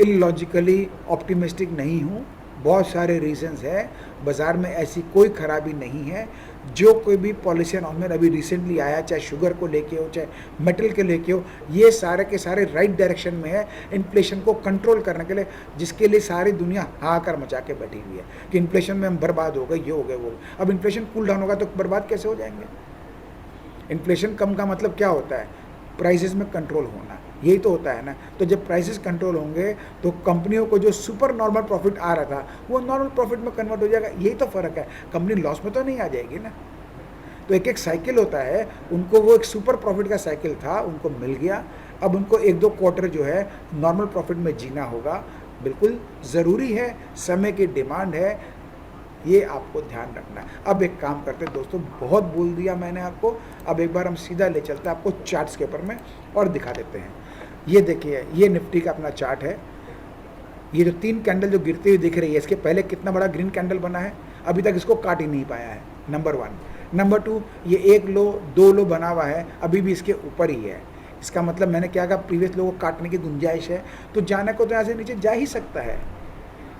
Speaker 1: इलॉजिकली ऑप्टिमिस्टिक नहीं हूँ। बहुत सारे रीजंस है, बाज़ार में ऐसी कोई खराबी नहीं है। जो कोई भी पॉलिसी अनाउंसमेंट अभी रिसेंटली आया, चाहे शुगर को लेके हो, चाहे मेटल के लेके हो, ये सारे के सारे राइट डायरेक्शन में है इन्फ्लेशन को कंट्रोल करने के लिए, जिसके लिए सारी दुनिया हाहाकार मचा के बैठी हुई है कि इन्फ्लेशन में हम बर्बाद हो गए, ये हो गए, वो। अब इन्फ्लेशन कूल डाउन होगा तो बर्बाद कैसे हो जाएंगे? इन्फ्लेशन कम का मतलब क्या होता है? प्राइसेस में कंट्रोल होना, यही तो होता है ना। तो जब प्राइसेस कंट्रोल होंगे तो कंपनियों को जो सुपर नॉर्मल प्रॉफिट आ रहा था वो नॉर्मल प्रॉफिट में कन्वर्ट हो जाएगा। यही तो फ़र्क है, कंपनी लॉस में तो नहीं आ जाएगी ना। तो एक एक साइकिल होता है, उनको वो एक सुपर प्रॉफिट का साइकिल था, उनको मिल गया। अब उनको 1-2 क्वार्टर जो है नॉर्मल प्रॉफिट में जीना होगा, बिल्कुल ज़रूरी है, समय की डिमांड है, ये आपको ध्यान रखना है। अब एक काम करते हैं दोस्तों, बहुत बोल दिया मैंने आपको, अब एक बार हम सीधा ले चलते हैं आपको चार्ट्स के ऊपर में और दिखा देते हैं। ये देखिए, ये निफ्टी का अपना चार्ट है। ये जो 3 कैंडल जो गिरती हुई दिख रही है, इसके पहले कितना बड़ा ग्रीन कैंडल बना है, अभी तक इसको काट ही नहीं पाया है, नंबर 1। नंबर 2, ये 1 लो 2 लो बना हुआ है, अभी भी इसके ऊपर ही है। इसका मतलब मैंने क्या कहा, प्रीवियस लो को काटने की गुंजाइश है, तो जाने को तो यहाँ से नीचे जा ही सकता है।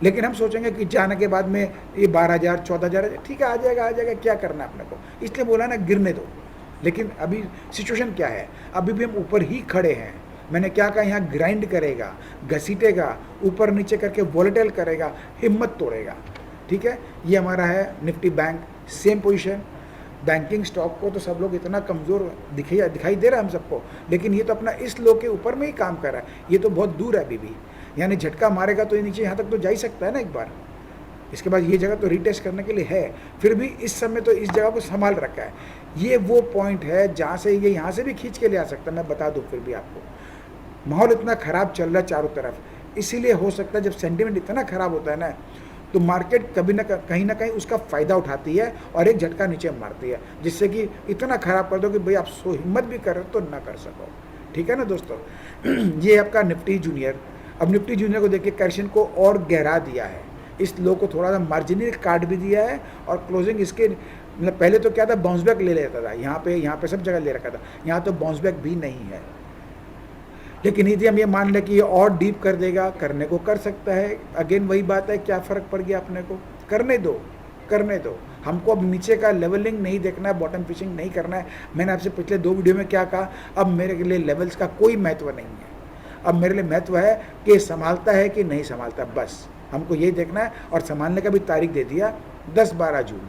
Speaker 1: लेकिन हम सोचेंगे कि जाने के बाद में ये 12,000 14,000 ठीक है, आ जाएगा, क्या करना है अपने को, इसलिए बोला ना गिरने दो। लेकिन अभी सिचुएशन क्या है, अभी भी हम ऊपर ही खड़े हैं। मैंने क्या कहा, यहाँ ग्राइंड करेगा, घसीटेगा, ऊपर नीचे करके वॉलेटाइल करेगा, हिम्मत तोड़ेगा। ठीक है, ये हमारा है Nifty bank, same position. Banking stock को तो सब लोग इतना कमज़ोर दिखाई दे रहा है हम सबको, लेकिन ये तो अपना इस लो के ऊपर में ही काम कर रहा है। ये तो बहुत दूर है अभी भी, यानी झटका मारेगा तो ये नीचे यहाँ तक तो जा ही सकता है ना एक बार। इसके बाद ये जगह तो रीटेस्ट करने के लिए है, फिर भी इस समय तो इस जगह को संभाल रखा है। ये वो पॉइंट है जहाँ से ये यहाँ से भी खींच के ले आ सकता है, मैं बता दूँ। फिर भी आपको माहौल इतना ख़राब चल रहा है चारों तरफ, इसीलिए हो सकता है जब सेंटिमेंट इतना ख़राब होता है ना, तो मार्केट कभी ना कहीं उसका फ़ायदा उठाती है और एक झटका नीचे मारती है, जिससे कि इतना ख़राब कर दो कि भाई आप हिम्मत भी कर तो ना कर सको। ठीक है ना दोस्तों, ये आपका निफ्टी जूनियर। अब निफ्टी जूनियर को देखिए, करेक्शन को और गहरा दिया है, इस लो को थोड़ा सा मार्जिनल काट भी दिया है, और क्लोजिंग इसके मतलब पहले तो क्या था, बाउंस बैक ले लेता था, यहाँ पे सब जगह ले रखा था, यहाँ तो बाउंस बैक भी नहीं है। लेकिन यदि हम ये मान लें कि ये और डीप कर देगा, करने को कर सकता है। अगेन वही बात है, क्या फ़र्क पड़ गया अपने को, करने दो। हमको अब नीचे का लेवलिंग नहीं देखना है, बॉटम फिशिंग नहीं करना है। मैंने आपसे पिछले 2 वीडियो में क्या कहा, अब मेरे लिए लेवल्स का कोई महत्व नहीं है। अब मेरे लिए महत्व है कि संभालता है कि नहीं संभालता, बस हमको यही देखना है। और संभालने का भी तारीख दे दिया, 10-12 जून,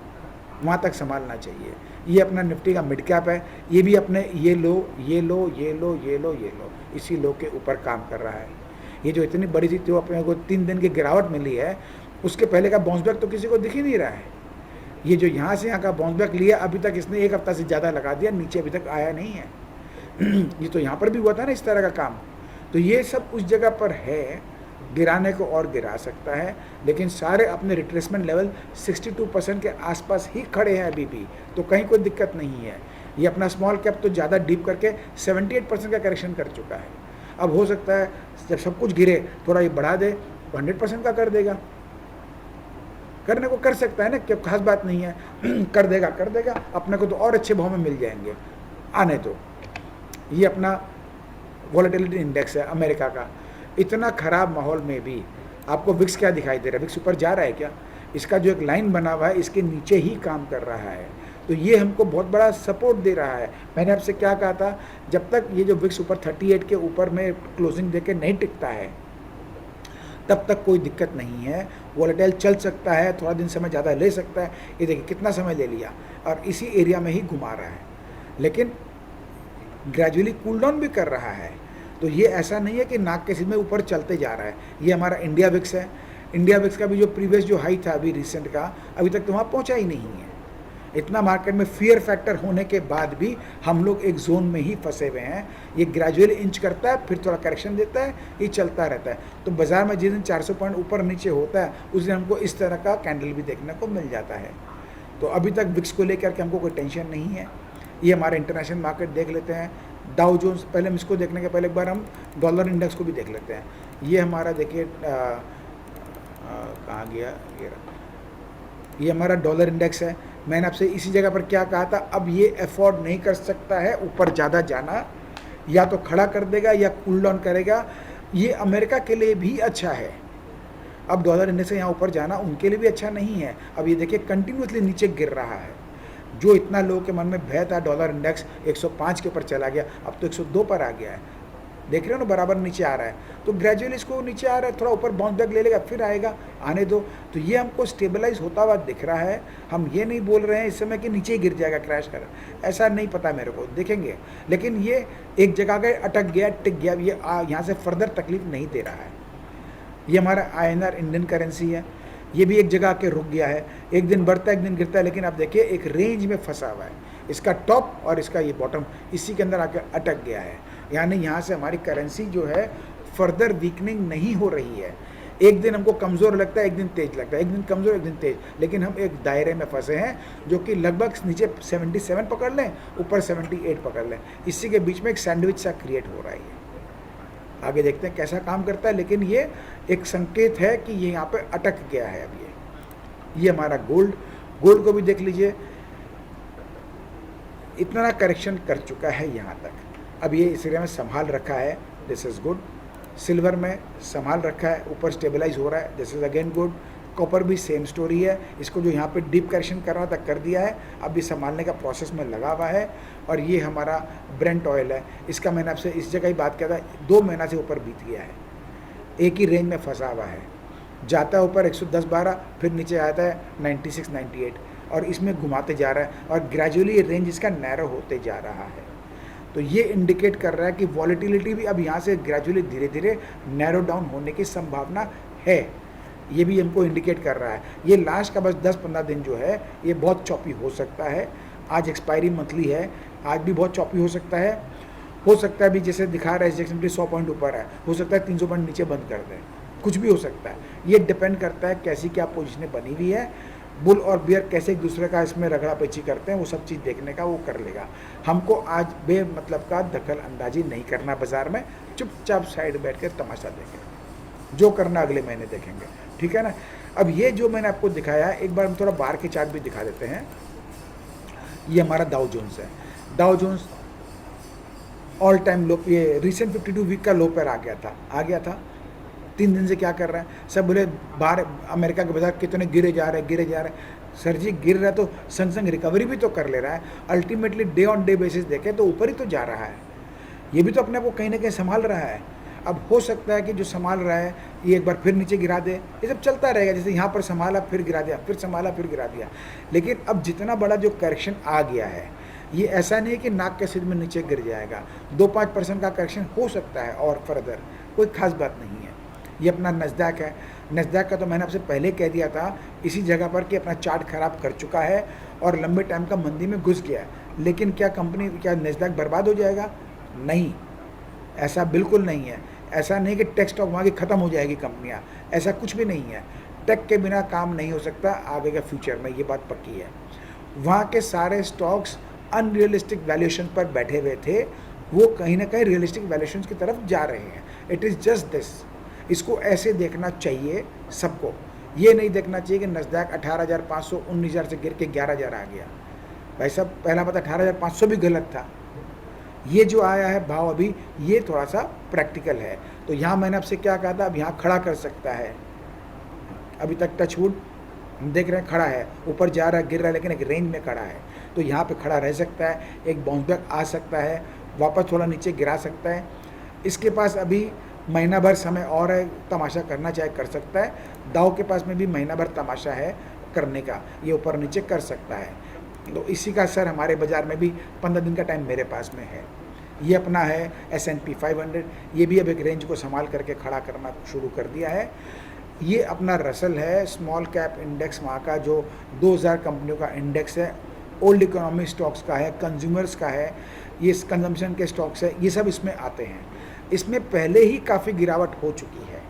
Speaker 1: वहाँ तक संभालना चाहिए। ये अपना निफ्टी का मिड कैप है, ये भी अपने ये लो इसी लो के ऊपर काम कर रहा है। ये जो इतनी बड़ी थी, तो अपने को 3 दिन की गिरावट मिली है, उसके पहले का बाउंस बैक तो किसी को दिख ही नहीं रहा है। ये जो यहाँ से यहाँ का बाउंस बैक लिया, अभी तक इसने 1 हफ्ता से ज़्यादा लगा दिया, नीचे अभी तक आया नहीं है। ये तो यहाँ पर भी हुआ था ना इस तरह का काम। तो ये सब उस जगह पर है, गिराने को और गिरा सकता है, लेकिन सारे अपने रिट्रेसमेंट लेवल 62% के आसपास ही खड़े हैं अभी भी, तो कहीं कोई दिक्कत नहीं है। ये अपना स्मॉल कैप तो ज़्यादा डीप करके 78% का करेक्शन कर चुका है। अब हो सकता है जब सब कुछ गिरे थोड़ा ये बढ़ा दे, 100% का कर देगा, करने को कर सकता है ना, क्या खास बात नहीं है। कर देगा, अपने को तो और अच्छे भाव में मिल जाएंगे, आने तो। ये अपना वॉलेटिलिटी इंडेक्स है अमेरिका का। इतना ख़राब माहौल में भी आपको विक्स क्या दिखाई दे रहा है, विक्स ऊपर जा रहा है क्या? इसका जो एक लाइन बना हुआ है, इसके नीचे ही काम कर रहा है, तो ये हमको बहुत बड़ा सपोर्ट दे रहा है। मैंने आपसे क्या कहा था, जब तक ये जो विक्स ऊपर 38 के ऊपर में क्लोजिंग देके नहीं टिकता है, तब तक कोई दिक्कत नहीं है। वॉलेटाइल चल सकता है, थोड़ा दिन समय ज़्यादा ले सकता है। ये देखिए कितना समय ले लिया और इसी एरिया में ही घुमा रहा है, लेकिन ग्रेजुअली कूल डाउन भी कर रहा है। तो ये ऐसा नहीं है कि नाक के सीधे में ऊपर चलते जा रहा है। ये हमारा इंडिया विक्स है। इंडिया विक्स का भी जो प्रीवियस जो हाई था अभी रिसेंट का, अभी तक तो वहाँ पहुँचा ही नहीं है। इतना मार्केट में फियर फैक्टर होने के बाद भी हम लोग एक जोन में ही फंसे हुए हैं। ये ग्रेजुअली इंच करता है, फिर थोड़ा करेक्शन देता है, ये चलता रहता है। तो बाज़ार में जिस दिन 400 पॉइंट ऊपर नीचे होता है, उस दिन हमको इस तरह का कैंडल भी देखने को मिल जाता है। तो अभी तक विक्स को लेकर के हमको कोई टेंशन नहीं है। ये हमारे इंटरनेशनल मार्केट देख लेते हैं, डाउ जोन्स। पहले हम इसको देखने के पहले एक बार हम डॉलर इंडेक्स को भी देख लेते हैं। ये हमारा देखिए कहाँ गया, ये हमारा डॉलर इंडेक्स है। मैंने आपसे इसी जगह पर क्या कहा था, अब ये अफोर्ड नहीं कर सकता है ऊपर ज़्यादा जाना, या तो खड़ा कर देगा या कूल डाउन करेगा। ये अमेरिका के लिए भी अच्छा है। अब डॉलर इंडेक्स से यहाँ ऊपर जाना उनके लिए भी अच्छा नहीं है। अब ये देखिए कंटिन्यूसली नीचे गिर रहा है। जो इतना लोगों के मन में भय था, डॉलर इंडेक्स 105 के ऊपर चला गया, अब तो 102 पर आ गया है। देख रहे हो ना, बराबर नीचे आ रहा है। तो ग्रेजुअली इसको नीचे आ रहा है, थोड़ा ऊपर बाउंस बैक ले लेगा, फिर आएगा, आने दो। तो ये हमको स्टेबलाइज होता हुआ दिख रहा है। हम ये नहीं बोल रहे हैं इस समय कि नीचे ही गिर जाएगा, क्रैश कर, ऐसा नहीं पता मेरे को, देखेंगे। लेकिन ये एक जगह का अटक गया, टिक गया, ये यहाँ से फर्दर तकलीफ नहीं दे रहा है। ये हमारा INR इंडियन करेंसी है, ये भी एक जगह आके रुक गया है। एक दिन बढ़ता है, एक दिन गिरता है, लेकिन आप देखिए एक रेंज में फंसा हुआ है। इसका टॉप और इसका ये बॉटम इसी के अंदर आके अटक गया है। यानी यहाँ से हमारी करेंसी जो है फर्दर वीकनिंग नहीं हो रही है। एक दिन हमको कमज़ोर लगता है, एक दिन तेज लगता है, एक दिन कमज़ोर, एक दिन तेज, लेकिन हम एक दायरे में फंसे हैं जो कि लगभग नीचे 77 पकड़ लें, ऊपर 78 पकड़ लें। इसी के बीच में एक सैंडविच सा क्रिएट हो रहा है। आगे देखते हैं कैसा काम करता है, लेकिन ये एक संकेत है कि ये यहाँ पे अटक गया है। अब ये हमारा गोल्ड को भी देख लीजिए, इतना करेक्शन कर चुका है यहाँ तक। अब ये इस एरिया में संभाल रखा है, दिस इज़ गुड। सिल्वर में संभाल रखा है, ऊपर स्टेबलाइज हो रहा है, this is again good. Copper भी सेम स्टोरी है, इसको जो यहाँ पे डीप करेक्शन कर रहा था कर दिया है, अब भी संभालने का प्रोसेस में लगा हुआ है। और ये हमारा ब्रेंट ऑयल है, इसका मैंने आपसे इस जगह ही बात किया था, 2 महीना से ऊपर बीत गया है, एक ही रेंज में फंसा हुआ है। जाता है ऊपर 110-12, फिर नीचे आता है 96-98, और इसमें घुमाते जा रहा है, और ग्रेजुअली रेंज इसका नैरो होते जा रहा है। तो ये इंडिकेट कर रहा है कि वॉलेटिलिटी भी अब यहाँ से ग्रेजुअली धीरे धीरे नैरो डाउन होने की संभावना है। ये भी हमको इंडिकेट कर रहा है। ये लास्ट का बस 10-15 दिन जो है ये बहुत चॉपी हो सकता है। आज एक्सपायरी मंथली है, आज भी बहुत चॉपी हो सकता है। हो सकता है भी जैसे दिखा रहा है SGX 100 पॉइंट ऊपर है, हो सकता है 300 पॉइंट नीचे बंद कर दें, कुछ भी हो सकता है। ये डिपेंड करता है कैसी क्या पोजीशनें बनी हुई है। बुल और बियर कैसे एक दूसरे का इसमें रगड़ा पेची करते हैं, वो सब चीज़ देखने का वो कर लेगा। हमको आज बेमतलब का दखल अंदाजी नहीं करना बाजार में, चुपचाप साइड बैठ कर तमाशा देखेंगे, जो करना अगले महीने देखेंगे, ठीक है ना। अब ये जो मैंने आपको दिखाया है, एक बार हम थोड़ा बाहर के चार्ट भी दिखा देते हैं। ये हमारा डाउ जोन्स है। डाउ जोन्स ऑल टाइम लो, ये रिसेंट 52 वीक का लो पर आ गया था। 3 दिन से क्या कर रहा है, सब बोले बाहर अमेरिका के बाजार कितने गिरे जा रहे हैं। सर जी गिर रहा है तो संग संग रिकवरी भी तो कर ले रहा है। Ultimately day on day basis देखें तो ऊपर ही तो जा रहा है। ये भी तो अपने आप को कहीं ना कहीं संभाल रहा है। अब हो सकता है कि जो संभाल रहा है ये एक बार फिर नीचे गिरा दे, ये सब चलता रहेगा। जैसे यहाँ पर संभाला फिर गिरा दिया, फिर संभाला फिर गिरा दिया। लेकिन अब जितना बड़ा जो करेक्शन आ गया है, ये ऐसा नहीं है कि नाक के सिर में नीचे गिर जाएगा। 2-5% का करेक्शन हो सकता है और फर्दर, कोई खास बात नहीं है। ये अपना नस्डैक है। नस्डैक का तो मैंने आपसे पहले कह दिया था इसी जगह पर कि अपना चार्ट खराब कर चुका है और लंबे टाइम का मंदी में घुस गया है। लेकिन क्या नस्डैक बर्बाद हो जाएगा? नहीं, ऐसा बिल्कुल नहीं है। ऐसा नहीं कि टेक स्टॉक वहाँ की ख़त्म हो जाएगी कंपनियाँ, ऐसा कुछ भी नहीं है। टेक के बिना काम नहीं हो सकता आगे के फ्यूचर में, ये बात पक्की है। वहाँ के सारे स्टॉक्स अनरियलिस्टिक वैल्यूएशन पर बैठे हुए थे, वो कहीं ना कहीं रियलिस्टिक वैल्यूएशन की तरफ जा रहे हैं। It is just this. इसको ऐसे देखना चाहिए सबको। ये नहीं देखना चाहिए कि नस्डैक 18,500 19,000 से गिर के 11,000 आ गया। भाई साहब पहला पता 18,500 भी गलत था। ये जो आया है भाव अभी, ये थोड़ा सा प्रैक्टिकल है। तो यहाँ मैंने आपसे क्या कहा था, अब यहाँ खड़ा कर सकता है। अभी तक टचवुड हम देख रहे हैं खड़ा है, ऊपर जा रहा है, गिर रहा है, लेकिन एक रेंज में खड़ा है। तो यहाँ पे खड़ा रह सकता है, एक बाउंस बैक आ सकता है, वापस थोड़ा नीचे गिरा सकता है। इसके पास अभी महीना भर समय और है, तमाशा करना चाहे कर सकता है। दाव के पास में भी महीना भर तमाशा है करने का, ये ऊपर नीचे कर सकता है। तो इसी का असर हमारे बाज़ार में भी 15 दिन का टाइम मेरे पास में है। ये अपना है S&P 500, ये भी अब एक रेंज को संभाल करके खड़ा करना शुरू कर दिया है। ये अपना रसल है, स्मॉल कैप इंडेक्स वहाँ का, जो 2000 कंपनियों का इंडेक्स है। ओल्ड इकोनॉमी स्टॉक्स का है, कंज्यूमर्स का है, ये कंजम्पशन के स्टॉक्स है, ये सब इसमें आते हैं। इसमें पहले ही काफ़ी गिरावट हो चुकी है।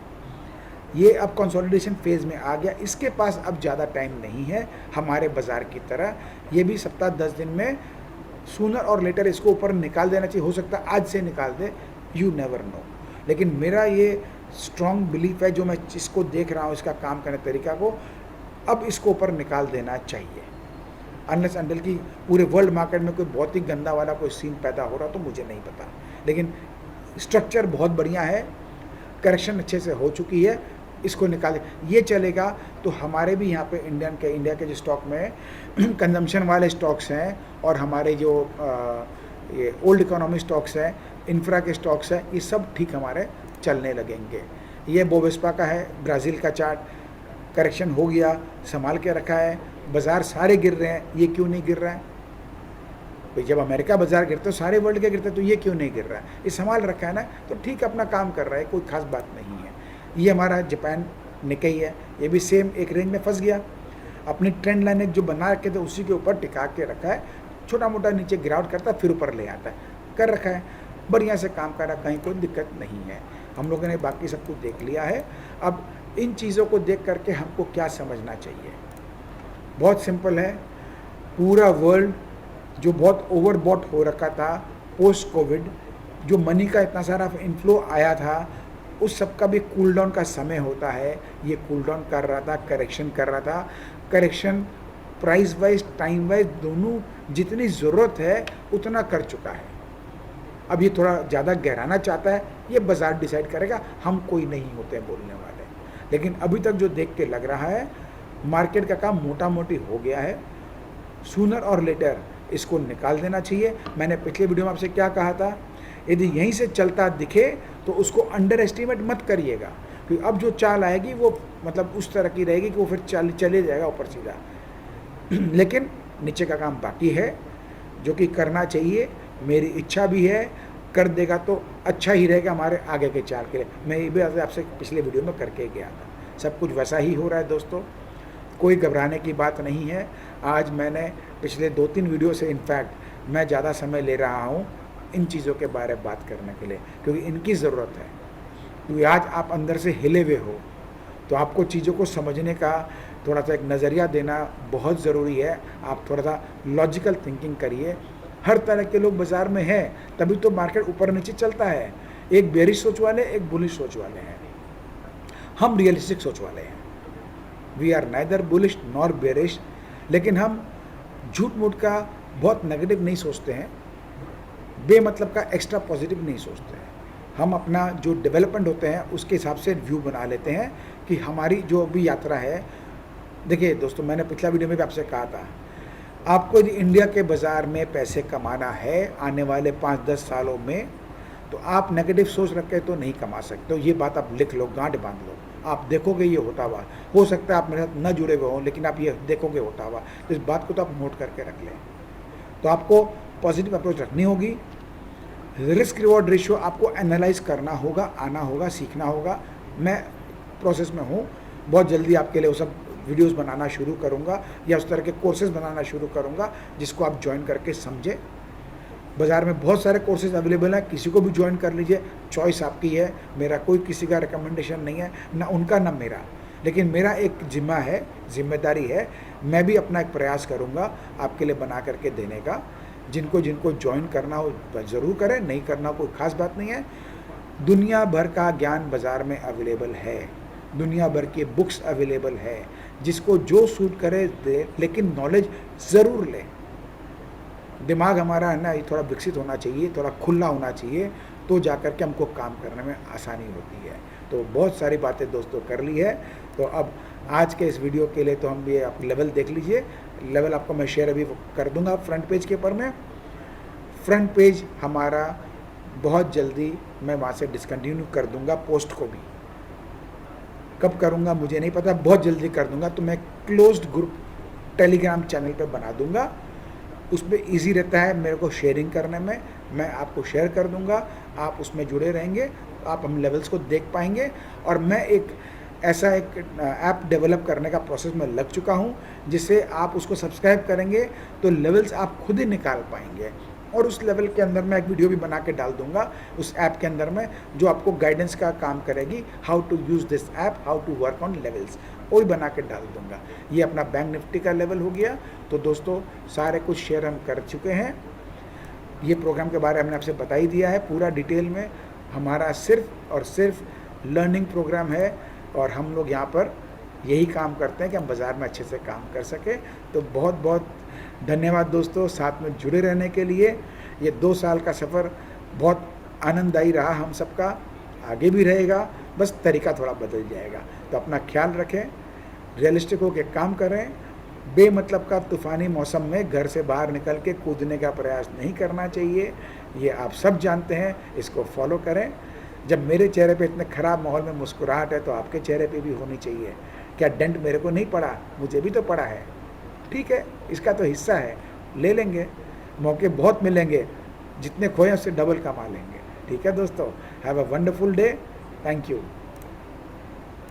Speaker 1: ये अब कंसोलिडेशन फेज़ में आ गया। इसके पास अब ज़्यादा टाइम नहीं है हमारे बाज़ार की तरह। ये भी सप्ताह 10 दिन में सूनर और लेटर इसको ऊपर निकाल देना चाहिए। हो सकता है आज से निकाल दे, यू नेवर नो। लेकिन मेरा ये स्ट्रॉन्ग बिलीफ है, जो मैं इसको देख रहा हूँ, इसका काम करने तरीका को, अब इसको ऊपर निकाल देना चाहिए। अनलेस अंटिल कि पूरे वर्ल्ड मार्केट में कोई बहुत ही गंदा वाला कोई सीन पैदा हो रहा तो मुझे नहीं पता, लेकिन स्ट्रक्चर बहुत बढ़िया है, करेक्शन अच्छे से हो चुकी है, इसको निकाले ये चलेगा तो हमारे भी यहाँ पे इंडिया के जो स्टॉक में कंजम्पशन वाले स्टॉक्स हैं और हमारे जो ये ओल्ड इकोनॉमी स्टॉक्स हैं, इंफ्रा के स्टॉक्स हैं, ये सब ठीक हमारे चलने लगेंगे। ये बोवेस्पा का है, ब्राज़ील का चार्ट, करेक्शन हो गया, संभाल के रखा है, बाज़ार सारे गिर रहे हैं, ये क्यों नहीं गिर रहा है भाई? जब अमेरिका बाज़ार गिरते तो सारे वर्ल्ड के गिरते, तो ये क्यों नहीं गिर रहा है? ये संभाल रखा है ना, तो ठीक अपना काम कर रहा है, कोई खास बात नहीं है। ये हमारा जापान निकाई है, ये भी सेम एक रेंज में फंस गया, अपनी ट्रेंड लाइन जो बना रखे थे उसी के ऊपर टिका के रखा है, छोटा मोटा नीचे गिरावट करता है फिर ऊपर ले आता है, कर रखा है, बढ़िया से काम कर रहा है, कहीं कोई दिक्कत नहीं है। हम लोगों ने बाकी सब कुछ देख लिया है। अब इन चीज़ों को देख करके हमको क्या समझना चाहिए? बहुत सिंपल है, पूरा वर्ल्ड जो बहुत ओवरबॉट हो रखा था पोस्ट कोविड, जो मनी का इतना सारा इनफ्लो आया था, उस सब का भी कूल डाउन का समय होता है। ये कूल डाउन कर रहा था, करेक्शन कर रहा था, correction price wise time wise दोनों जितनी ज़रूरत है उतना कर चुका है। अब ये थोड़ा ज़्यादा गहराना चाहता है, ये बाज़ार डिसाइड करेगा, हम कोई नहीं होते हैं बोलने वाले। लेकिन अभी तक जो देख के लग रहा है मार्केट का काम मोटा मोटी हो गया है, सूनर और लेटर इसको निकाल देना चाहिए। मैंने पिछले वीडियो में आपसे क्या कहा था, यदि यहीं से चलता दिखे तो उसको अंडर एस्टिमेट मत करिएगा, क्योंकि अब जो चाल आएगी वो मतलब उस तरह की रहेगी कि वो फिर चले जाएगा ऊपर सीधा। लेकिन नीचे का काम बाकी है जो कि करना चाहिए, मेरी इच्छा भी है, कर देगा तो अच्छा ही रहेगा हमारे आगे के चाल के लिए। मैं ये भी आपसे पिछले वीडियो में करके गया था, सब कुछ वैसा ही हो रहा है दोस्तों, कोई घबराने की बात नहीं है। आज मैंने पिछले 2-3 वीडियो से इनफैक्ट मैं ज़्यादा समय ले रहा हूँ इन चीज़ों के बारे में बात करने के लिए, क्योंकि इनकी ज़रूरत है। क्योंकि आज आप अंदर से हिले हुए हो तो आपको चीज़ों को समझने का थोड़ा सा एक नज़रिया देना बहुत ज़रूरी है। आप थोड़ा सा लॉजिकल थिंकिंग करिए। हर तरह के लोग बाज़ार में हैं, तभी तो मार्केट ऊपर नीचे चलता है। एक बेरिश सोच वाले, एक बुलिश सोच वाले हैं, हम रियलिस्टिक सोच वाले हैं। We are neither bullish nor bearish, लेकिन हम झूठ मूठ का बहुत नेगेटिव नहीं सोचते हैं, बेमतलब का एक्स्ट्रा पॉजिटिव नहीं सोचते हैं। हम अपना जो डेवलपमेंट होते हैं उसके हिसाब से व्यू बना लेते हैं कि हमारी जो भी यात्रा है। देखिए दोस्तों, मैंने पिछला वीडियो में भी आपसे कहा था, आपको यदि इंडिया के बाज़ार में पैसे कमाना है आने वाले 5-10 सालों में, तो आप नेगेटिव सोच रख के तो नहीं कमा सकते हो। ये बात आप लिख लो, गांठ बांध लो, आप देखोगे ये होता हुआ। हो सकता है आप मेरे साथ न जुड़े हुए हों, लेकिन आप ये देखोगे होता हुआ, तो इस बात को तो आप नोट करके रख लें। तो आपको पॉजिटिव अप्रोच रखनी होगी। रिस्क रिवॉर्ड रेशियो आपको एनालाइज करना होगा, आना होगा, सीखना होगा। मैं प्रोसेस में हूँ, बहुत जल्दी आपके लिए वो सब वीडियोस बनाना शुरू करूँगा या उस तरह के कोर्सेज बनाना शुरू करूँगा जिसको आप ज्वाइन करके समझें। बाज़ार में बहुत सारे कोर्सेज अवेलेबल हैं, किसी को भी ज्वाइन कर लीजिए, चॉइस आपकी है। मेरा कोई किसी का रिकमेंडेशन नहीं है, ना उनका ना मेरा, लेकिन मेरा एक जिम्मा है, जिम्मेदारी है। मैं भी अपना एक प्रयास करूँगा आपके लिए बना करके देने का। जिनको ज्वाइन करना हो ज़रूर करें, नहीं करना कोई ख़ास बात नहीं है। दुनिया भर का ज्ञान बाज़ार में अवेलेबल है, दुनिया भर की बुक्स अवेलेबल है, जिसको जो सूट करे दे, लेकिन नॉलेज ज़रूर ले। दिमाग हमारा है ना, ये थोड़ा विकसित होना चाहिए, थोड़ा खुला होना चाहिए, तो जा कर के हमको काम करने में आसानी होती है। तो बहुत सारी बातें दोस्तों कर ली है। तो अब आज के इस वीडियो के लिए तो हम ये आप लेवल देख लीजिए। लेवल आपको मैं शेयर अभी कर दूंगा फ्रंट पेज के ऊपर में। फ्रंट पेज हमारा बहुत जल्दी मैं वहाँ से डिसकंटिन्यू कर दूंगा, पोस्ट को भी कब करूँगा मुझे नहीं पता, बहुत जल्दी कर दूंगा। तो मैं क्लोज्ड ग्रुप टेलीग्राम चैनल पे बना दूंगा, उसमें इजी रहता है मेरे को शेयरिंग करने में। मैं आपको शेयर कर दूंगा, आप उसमें जुड़े रहेंगे, आप हम लेवल्स को देख पाएंगे। और मैं एक ऐसा एक ऐप डेवलप करने का प्रोसेस में लग चुका हूं, जिससे आप उसको सब्सक्राइब करेंगे तो लेवल्स आप खुद ही निकाल पाएंगे। और उस लेवल के अंदर मैं एक वीडियो भी बना के डाल दूंगा उस ऐप के अंदर में, जो आपको गाइडेंस का काम करेगी, how to use this app, how to work on levels, वो भी बना के डाल दूंगा। ये अपना बैंक निफ्टी का लेवल हो गया। तो दोस्तों सारे कुछ शेयर हम कर चुके हैं। ये प्रोग्राम के बारे में हमने आपसे बता ही दिया है पूरा डिटेल में। हमारा सिर्फ और सिर्फ लर्निंग प्रोग्राम है और हम लोग यहाँ पर यही काम करते हैं कि हम बाज़ार में अच्छे से काम कर सकें। तो बहुत बहुत धन्यवाद दोस्तों साथ में जुड़े रहने के लिए। ये 2 साल का सफ़र बहुत आनंददायी रहा हम सबका, आगे भी रहेगा, बस तरीका थोड़ा बदल जाएगा। तो अपना ख्याल रखें, रियलिस्टिक होकर काम करें, बेमतलब का तूफ़ानी मौसम में घर से बाहर निकल के कूदने का प्रयास नहीं करना चाहिए। ये आप सब जानते हैं, इसको फॉलो करें। जब मेरे चेहरे पे इतने ख़राब माहौल में मुस्कुराहट है तो आपके चेहरे पे भी होनी चाहिए। क्या डेंट मेरे को नहीं पड़ा, मुझे भी तो पड़ा है, ठीक है, इसका तो हिस्सा है, ले लेंगे, मौके बहुत मिलेंगे, जितने खोए उससे डबल कमा लेंगे। ठीक है दोस्तों, have a wonderful day, thank you.